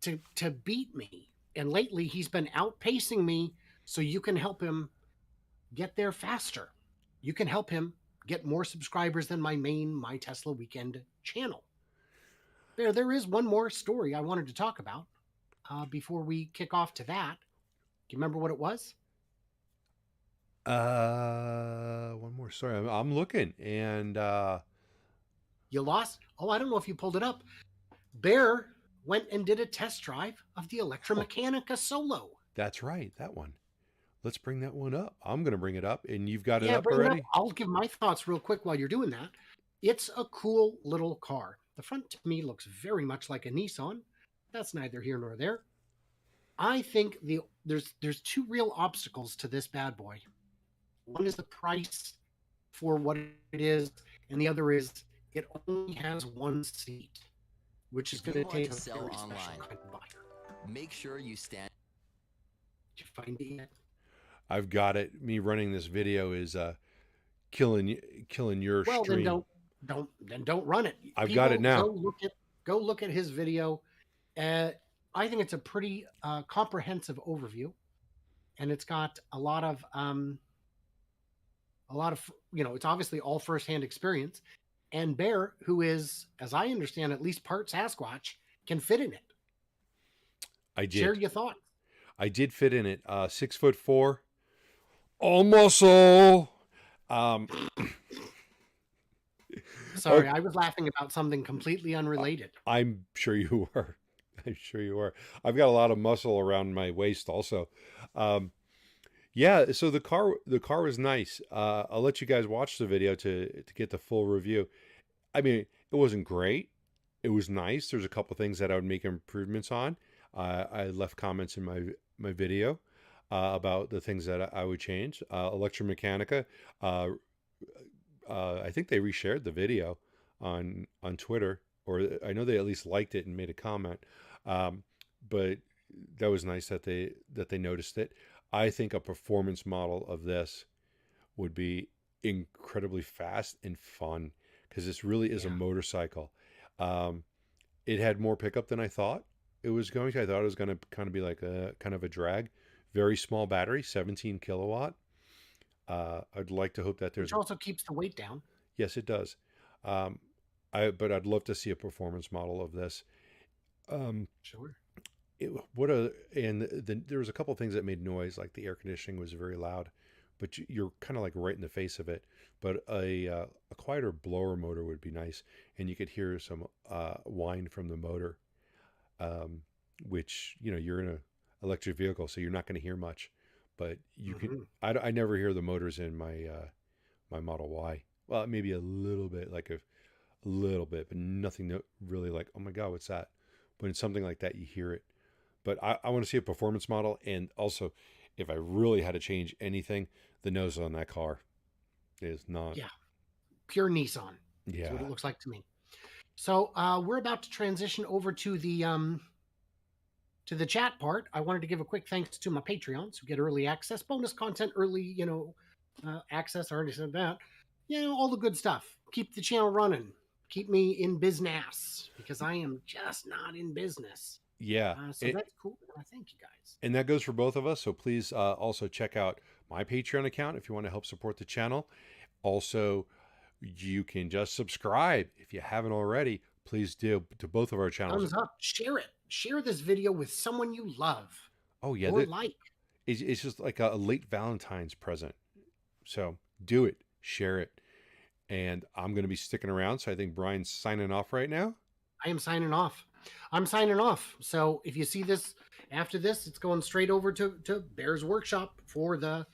to beat me. And lately, he's been outpacing me. So you can help him get there faster. You can help him get more subscribers than My Tesla Weekend channel. Bear, there is one more story I wanted to talk about before we kick off to that. Do you remember what it was? One more story. I'm looking, and You lost? Oh, I don't know if you pulled it up. Bear went and did a test drive of the Oh, Electromechanica Solo. that's right. That one. Let's bring that one up. I'm going to bring it up, and you've got it Yeah, up bring it up. already? I'll give my thoughts real quick while you're doing that. It's a cool little car. The front to me looks very much like a Nissan. That's neither here nor there. I think there's two real obstacles to this bad boy. One is the price for what it is, and the other is it only has one seat, which is If going you to want take to a sell very special online, kind of buyer. make sure you stand. Did you find it yet? I've got it. Me running this video is killing your Well, then stream. don't run it. I've got it People now. go look at his video. I think it's a pretty comprehensive overview, and it's got a lot of it's obviously all firsthand experience. And Bear, who is, as I understand, at least part Sasquatch, can fit in it. I Share did. your thoughts. I did fit in it. 6'4", all muscle. Um, Sorry, okay, I was laughing about something completely unrelated. I'm sure you were. I'm sure you were. I've got a lot of muscle around my waist also. Um, yeah, so the car was nice. I'll let you guys watch the video to get the full review. I mean, it wasn't great. It was nice. There's a couple things that I would make improvements on. I left comments in my video about the things that I would change. Electromechanica. Uh, I think they reshared the video on Twitter, or I know they at least liked it and made a comment. Um, but that was nice that they noticed it. I think a performance model of this would be incredibly fast and fun because this really is a Yeah. motorcycle. Um, it had more pickup than I thought it was going to. I thought it was going to kind of be like a kind of a drag. Very small battery, 17 kilowatt. I'd like to hope that Which there's also keeps the weight down. yes, it does. Um, but I'd love to see a performance model of this. Um, Sure. what a and there was a couple of things that made noise, like the air conditioning was very loud, but you're kind of like right in the face of it. But a quieter blower motor would be nice, and you could hear some whine from the motor, um, which you're in a electric vehicle, so you're not going to hear much, but you can. Hmm. I never hear the motors in my Model Y. Well, maybe a little bit, like a little bit, but nothing really like, oh my God, what's that? But in something like that, you hear it. But I want to see a performance model. And also, if I really had to change anything, the nose on that car is not. Yeah. Pure Nissan. That's what Yeah. it looks like to me. So we're about to transition over to the chat part. I wanted to give a quick thanks to my Patreons who get early access, bonus content, early, access, already said that. All the good stuff. Keep the channel running. Keep me in business because I am just not in business. Yeah. So that's cool. I thank you guys. And that goes for both of us. So please also check out my Patreon account if you want to help support the channel. Also, you can just subscribe if you haven't already. Please do to both of our channels. Thumbs up. Share it. Share this video with someone you love Oh, yeah. or like. It's just like a late Valentine's present. So do it, share it. And I'm going to be sticking around. So I think Brian's signing off right now. I am signing off. I'm signing off. So if you see this after this, it's going straight over to Bear's Workshop for the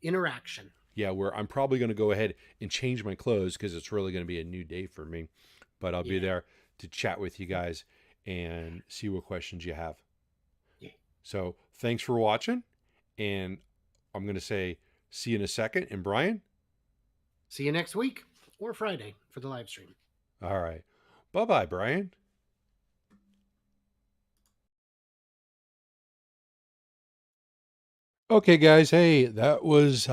interaction. Yeah, where I'm probably going to go ahead and change my clothes because it's really going to be a new day for me. But I'll be Yeah. there to chat with you guys and see what questions you have. Yeah. So thanks for watching. And I'm going to say see you in a second. And Brian? See you next week or Friday for the live stream. All right. Bye-bye, Brian. Okay, guys. Hey, that was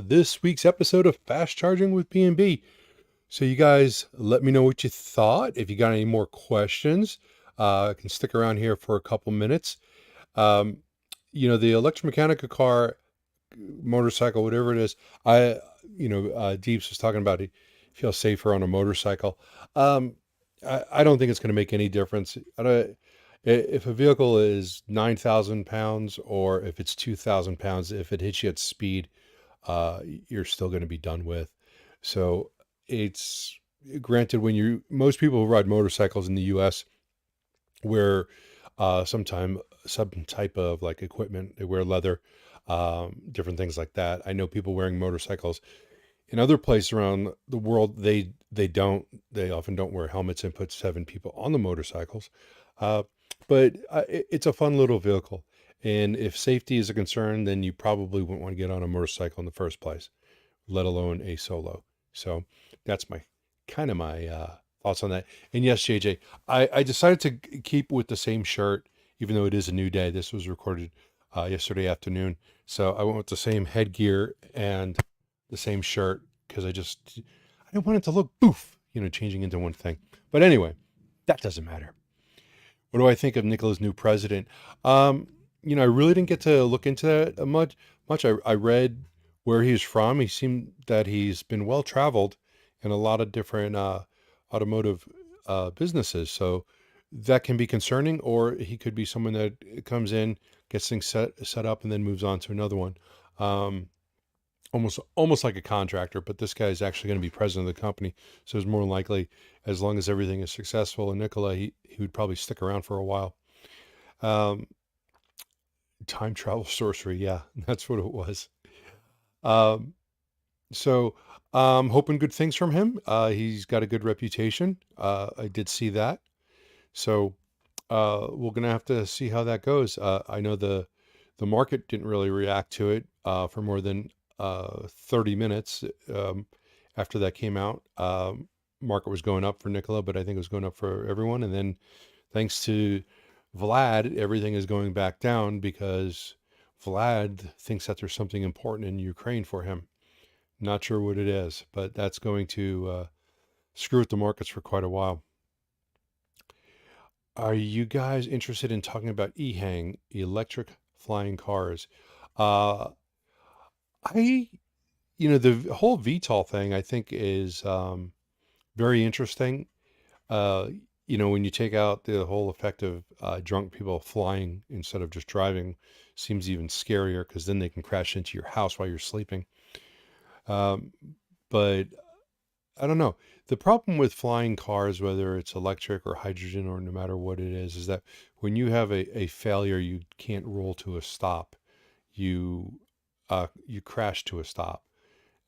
this week's episode of Fast Charging with BnB. So you guys let me know what you thought. If you got any more questions, I can stick around here for a couple minutes. The electromechanica car, motorcycle, whatever it is, Deeps was talking about he feels safer on a motorcycle. I don't think it's going to make any difference. If a vehicle is 9,000 pounds or if it's 2,000 pounds, if it hits you at speed, you're still going to be done with. So it's granted most people who ride motorcycles in the U.S., wear some type of like equipment. They wear leather, different things like that. I know people wearing motorcycles in other places around the world. They often don't wear helmets and put 7 people on the motorcycles. Uh, but it's a fun little vehicle. And if safety is a concern, then you probably wouldn't want to get on a motorcycle in the first place, let alone a solo. So that's my thoughts on that. And yes, JJ, I decided to keep with the same shirt, even though it is a new day. This was recorded yesterday afternoon. So I went with the same headgear and the same shirt because I didn't want it to look boof, changing into one thing. But anyway, that doesn't matter. What do I think of Nikola's new president? Um, I really didn't get to look into that much. I read where he's from. He seemed that he's been well traveled in a lot of different automotive businesses. So that can be concerning, or he could be someone that comes in, gets things set up, and then moves on to another one. Um, almost like a contractor, but this guy is actually going to be president of the company. So it's more likely, as long as everything is successful in Nikola, he would probably stick around for a while. Um, Time travel sorcery, yeah, that's what it was. Um, so hoping good things from him. He's got a good reputation. I did see that. So we're gonna have to see how that goes. I know the market didn't really react to it for more than 30 minutes after that came out. Market was going up for Nikola, but I think it was going up for everyone. And then thanks to Vlad, everything is going back down because Vlad thinks that there's something important in Ukraine for him. Not sure what it is, but that's going to screw with the markets for quite a while. Are you guys interested in talking about EHang, electric flying cars? Uh, I, the whole VTOL thing, I think is very interesting. Uh, when you take out the whole effect of drunk people flying instead of just driving, seems even scarier because then they can crash into your house while you're sleeping. Um, but I don't know. The problem with flying cars, whether it's electric or hydrogen or no matter what it is that when you have a failure, you can't roll to a stop. You crash to a stop,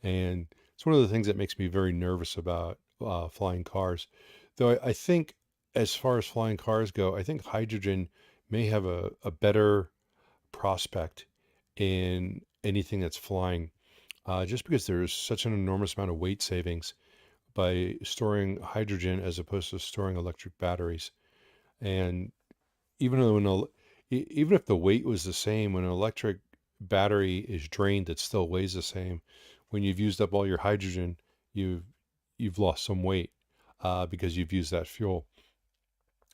and it's one of the things that makes me very nervous about flying cars. Though I think, as far as flying cars go, I think hydrogen may have a better prospect in anything that's flying, just because there's such an enormous amount of weight savings by storing hydrogen as opposed to storing electric batteries. And even though even if the weight was the same, when an electric battery is drained, it still weighs the same. When you've used up all your hydrogen, you've you've lost some weight because you've used that fuel.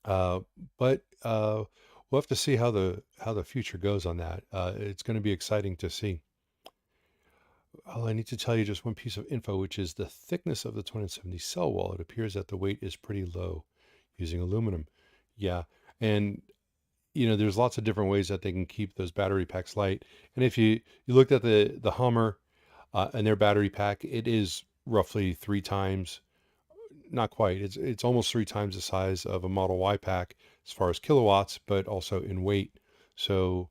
Uh, but we'll have to see how the future goes on that. It's going to be exciting to see. Oh, I need to tell you just one piece of info, which is the thickness of the 2070 cell wall. It appears that the weight is pretty low using aluminum. Yeah, and there's lots of different ways that they can keep those battery packs light. And if you looked at the Hummer and their battery pack, it is roughly 3 times, not quite. It's almost 3 times the size of a Model Y pack as far as kilowatts, but also in weight. So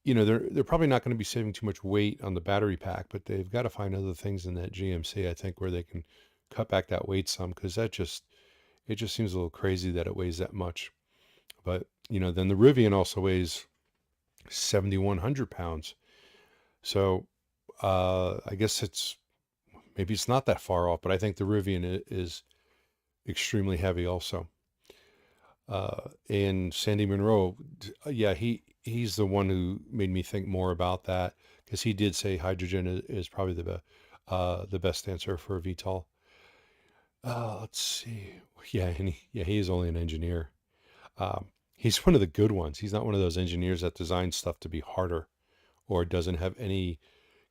they're probably not going to be saving too much weight on the battery pack, but they've got to find other things in that GMC, I think, where they can cut back that weight some, because it just seems a little crazy that it weighs that much. But then the Rivian also weighs 7,100 pounds. So I guess maybe it's not that far off, but I think the Rivian is extremely heavy also. And Sandy Munro, yeah, he's the one who made me think more about that, because he did say hydrogen is probably the best answer for VTOL. Let's see. Yeah, he is only an engineer. He's one of the good ones. He's not one of those engineers that designs stuff to be harder or doesn't have any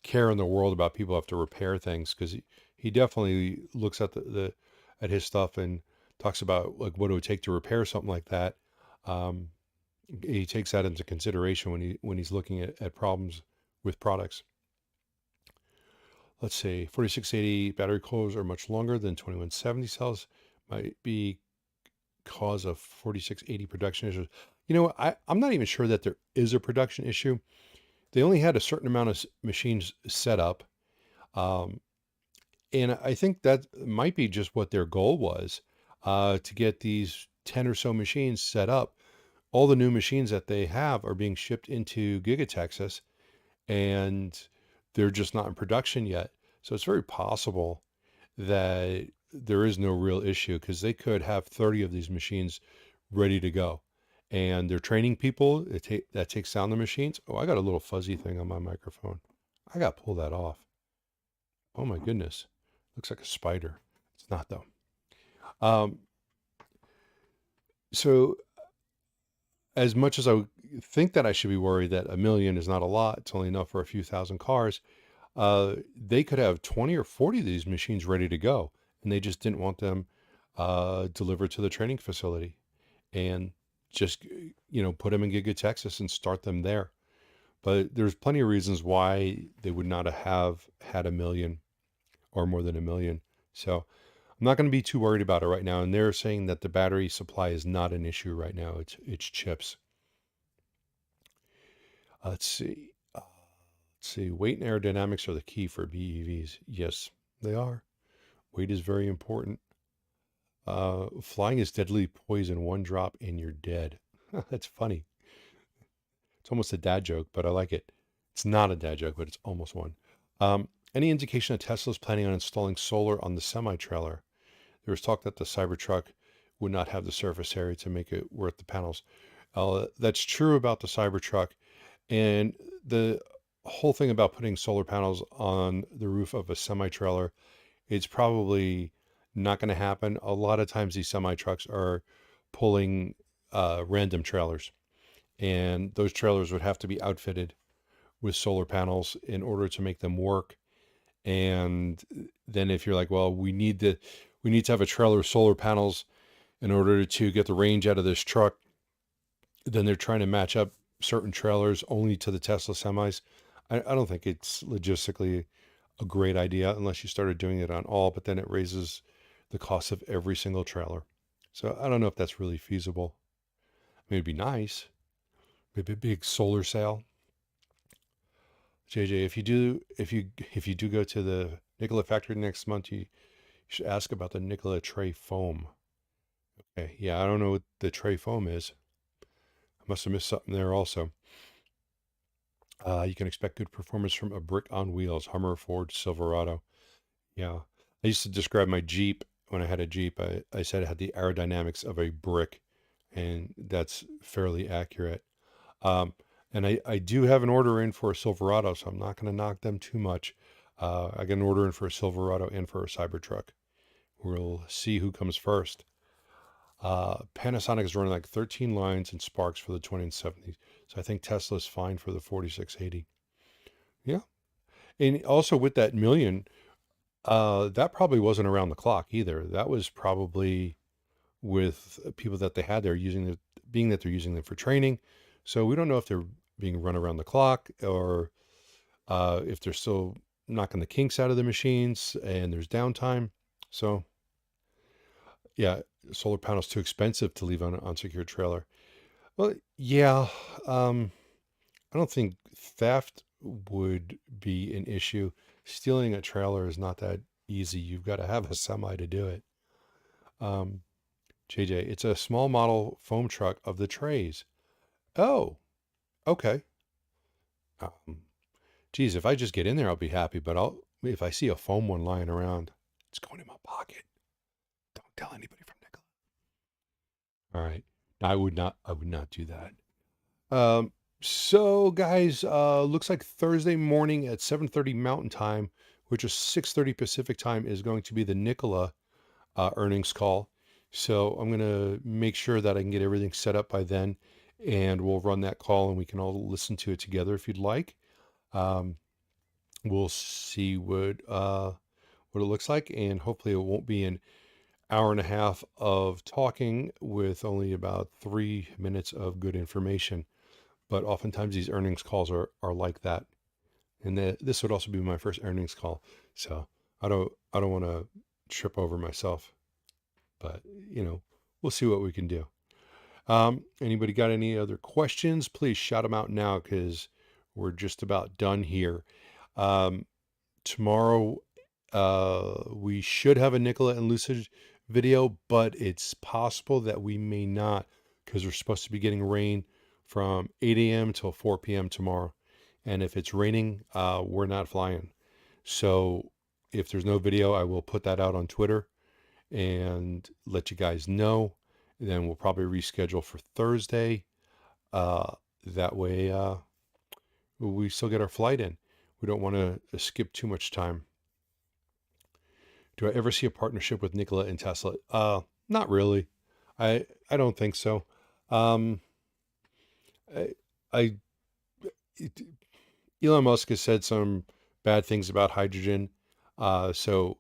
care in the world about people have to repair things, because he definitely looks at at his stuff and talks about like what it would take to repair something like that. Um, he takes that into consideration when he's looking at problems with products. Let's see, 4680 battery coils are much longer than 2170 cells. Might be cause a 4680 production issue. I'm not even sure that there is a production issue. They only had a certain amount of machines set up. Um, and I think that might be just what their goal was, to get these 10 or so machines set up. All the new machines that they have are being shipped into Giga Texas, and they're just not in production yet. So it's very possible that there is no real issue, because they could have 30 of these machines ready to go. And they're training people that takes down the machines. Oh, I got a little fuzzy thing on my microphone. I got to pull that off. Oh my goodness. Looks like a spider. It's not though. Um, so as much as I think that I should be worried that a million is not a lot, it's only enough for a few thousand cars. They could have 20 or 40 of these machines ready to go, and they just didn't want them delivered to the training facility, and just put them in Giga Texas and start them there. But there's plenty of reasons why they would not have had a million or more than a million. So I'm not going to be too worried about it right now. And they're saying that the battery supply is not an issue right now. It's chips. Let's see. Let's see. Weight and aerodynamics are the key for BEVs. Yes, they are. Weight is very important. Flying is deadly poison. One drop and you're dead. That's funny. It's almost a dad joke, but I like it. It's not a dad joke, but it's almost one. Any indication that Tesla is planning on installing solar on the semi-trailer? There was talk that the Cybertruck would not have the surface area to make it worth the panels. That's true about the Cybertruck. And the whole thing about putting solar panels on the roof of a semi-trailer, it's probably not going to happen. A lot of times these semi-trucks are pulling random trailers, and those trailers would have to be outfitted with solar panels in order to make them work. And then if you're like, well, we need to have a trailer with solar panels in order to get the range out of this truck, then they're trying to match up certain trailers only to the Tesla semis. I don't think it's logistically a great idea unless you started doing it on all, but then it raises the cost of every single trailer. So I don't know if that's really feasible. I mean, it'd be nice. Maybe a big solar sale. JJ, if you do go to the Nikola factory next month, you should ask about the Nikola tray foam. Okay, yeah, I don't know what the tray foam is. I must have missed something there also. You can expect good performance from a brick on wheels, Hummer, Ford, Silverado. Yeah, I used to describe my Jeep when I had a Jeep. I said it had the aerodynamics of a brick, and that's fairly accurate. Um, and I do have an order in for a Silverado, so I'm not going to knock them too much. I got an order in for a Silverado and for a Cybertruck. We'll see who comes first. Panasonic is running like 13 lines and Sparks for the 2070s. So I think Tesla's fine for the 4680. Yeah. And also with that million, that probably wasn't around the clock either. That was probably with people that they had there being that they're using them for training. So we don't know if they're being run around the clock, or if they're still knocking the kinks out of the machines and there's downtime. So yeah, solar panels too expensive to leave on an unsecured trailer. Well, yeah, I don't think theft would be an issue. Stealing a trailer is not that easy. You've got to have a semi to do it. Um, JJ, it's a small model foam truck of the trays. Oh, okay. Um, Geez, if I just get in there, I'll be happy. But if I see a foam one lying around, it's going in my pocket. Don't tell anybody from Nikola. All right. I would not do that. So guys, looks like Thursday morning at 7:30 Mountain Time, which is 6:30 Pacific Time, is going to be the Nikola earnings call. So I'm going to make sure that I can get everything set up by then, and we'll run that call and we can all listen to it together if you'd like. We'll see what it looks like, and hopefully it won't be an hour and a half of talking with only about 3 minutes of good information. But oftentimes these earnings calls are like that. And this would also be my first earnings call. So I don't want to trip over myself, but we'll see what we can do. Anybody got any other questions? Please shout them out now because we're just about done here. Tomorrow, we should have a Nikola and Lucid video, but it's possible that we may not because we're supposed to be getting rain from 8 a.m. till 4 p.m. tomorrow. And if it's raining, we're not flying. So if there's no video, I will put that out on Twitter and let you guys know. Then we'll probably reschedule for Thursday. That way, we still get our flight in. We don't want to skip too much time. Do I ever see a partnership with Nikola and Tesla? Not really. I don't think so. I, I Elon Musk has said some bad things about hydrogen. So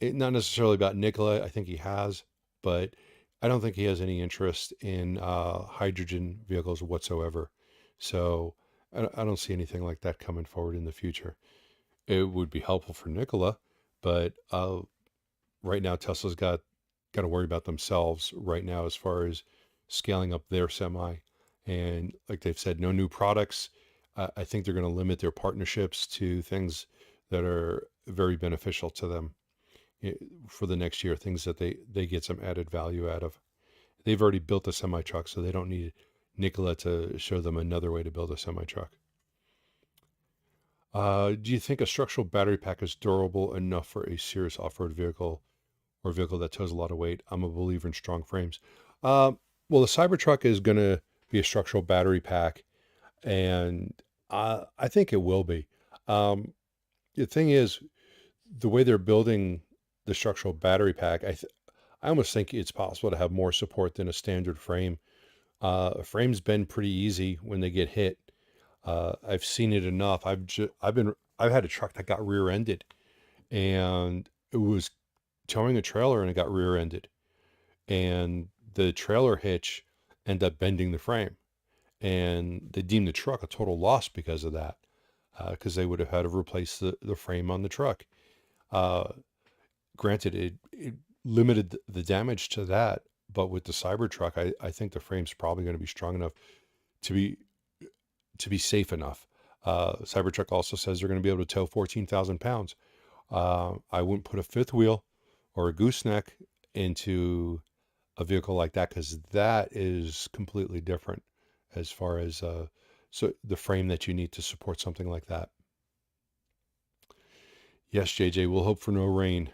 not necessarily about Nikola. I think he has, but I don't think he has any interest in hydrogen vehicles whatsoever. So I don't see anything like that coming forward in the future. It would be helpful for Nikola, but right now Tesla's got to worry about themselves right now as far as scaling up their semi. And like they've said, no new products. I think they're going to limit their partnerships to things that are very beneficial to them for the next year, things that they get some added value out of. They've already built a semi truck, so they don't need Nikola to show them another way to build a semi truck. Do you think a structural battery pack is durable enough for a serious off-road vehicle or a vehicle that tows a lot of weight? I'm a believer in strong frames. Well, the Cybertruck is going to be a structural battery pack, and I think it will be. The thing is, the way they're building the structural battery pack, I almost think it's possible to have more support than a standard frame. A frame's been pretty easy when they get hit. I've seen it enough. I've had a truck that got rear-ended, and it was towing a trailer and it got rear-ended, and the trailer hitch ended up bending the frame, and they deemed the truck a total loss because of that, because they would have had to replace the frame on the truck. Granted, it limited the damage to that, but with the Cybertruck, I think the frame's probably going to be strong enough to be safe enough. Cybertruck also says they're going to be able to tow 14,000 pounds. I wouldn't put a fifth wheel or a gooseneck into a vehicle like that because that is completely different as far as so the frame that you need to support something like that. Yes, JJ, we'll hope for no rain.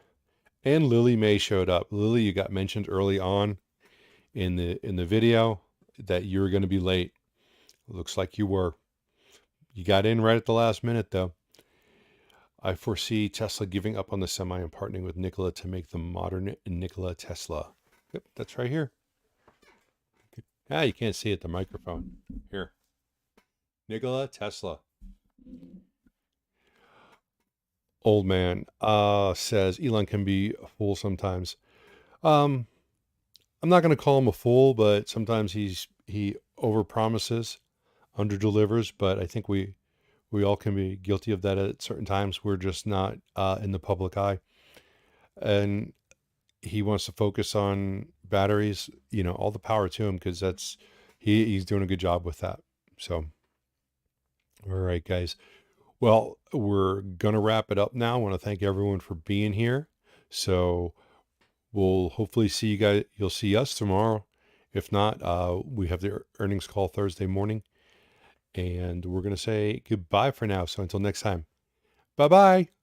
And Lily May showed up. Lily, you got mentioned early on in the video that you were going to be late. Looks like you were. You got in right at the last minute, though. I foresee Tesla giving up on the Semi and partnering with Nikola to make the modern Nikola Tesla. Yep, that's right here. You can't see it, the microphone. Here. Nikola Tesla. Old man says Elon can be a fool sometimes. I'm not going to call him a fool, but sometimes he overpromises, underdelivers. But I think we all can be guilty of that at certain times. We're just not in the public eye, and he wants to focus on batteries. All the power to him because he's doing a good job with that. So, all right, guys. Well, we're going to wrap it up now. I want to thank everyone for being here. So we'll hopefully see you guys. You'll see us tomorrow. If not, we have the earnings call Thursday morning. And we're going to say goodbye for now. So until next time, bye-bye.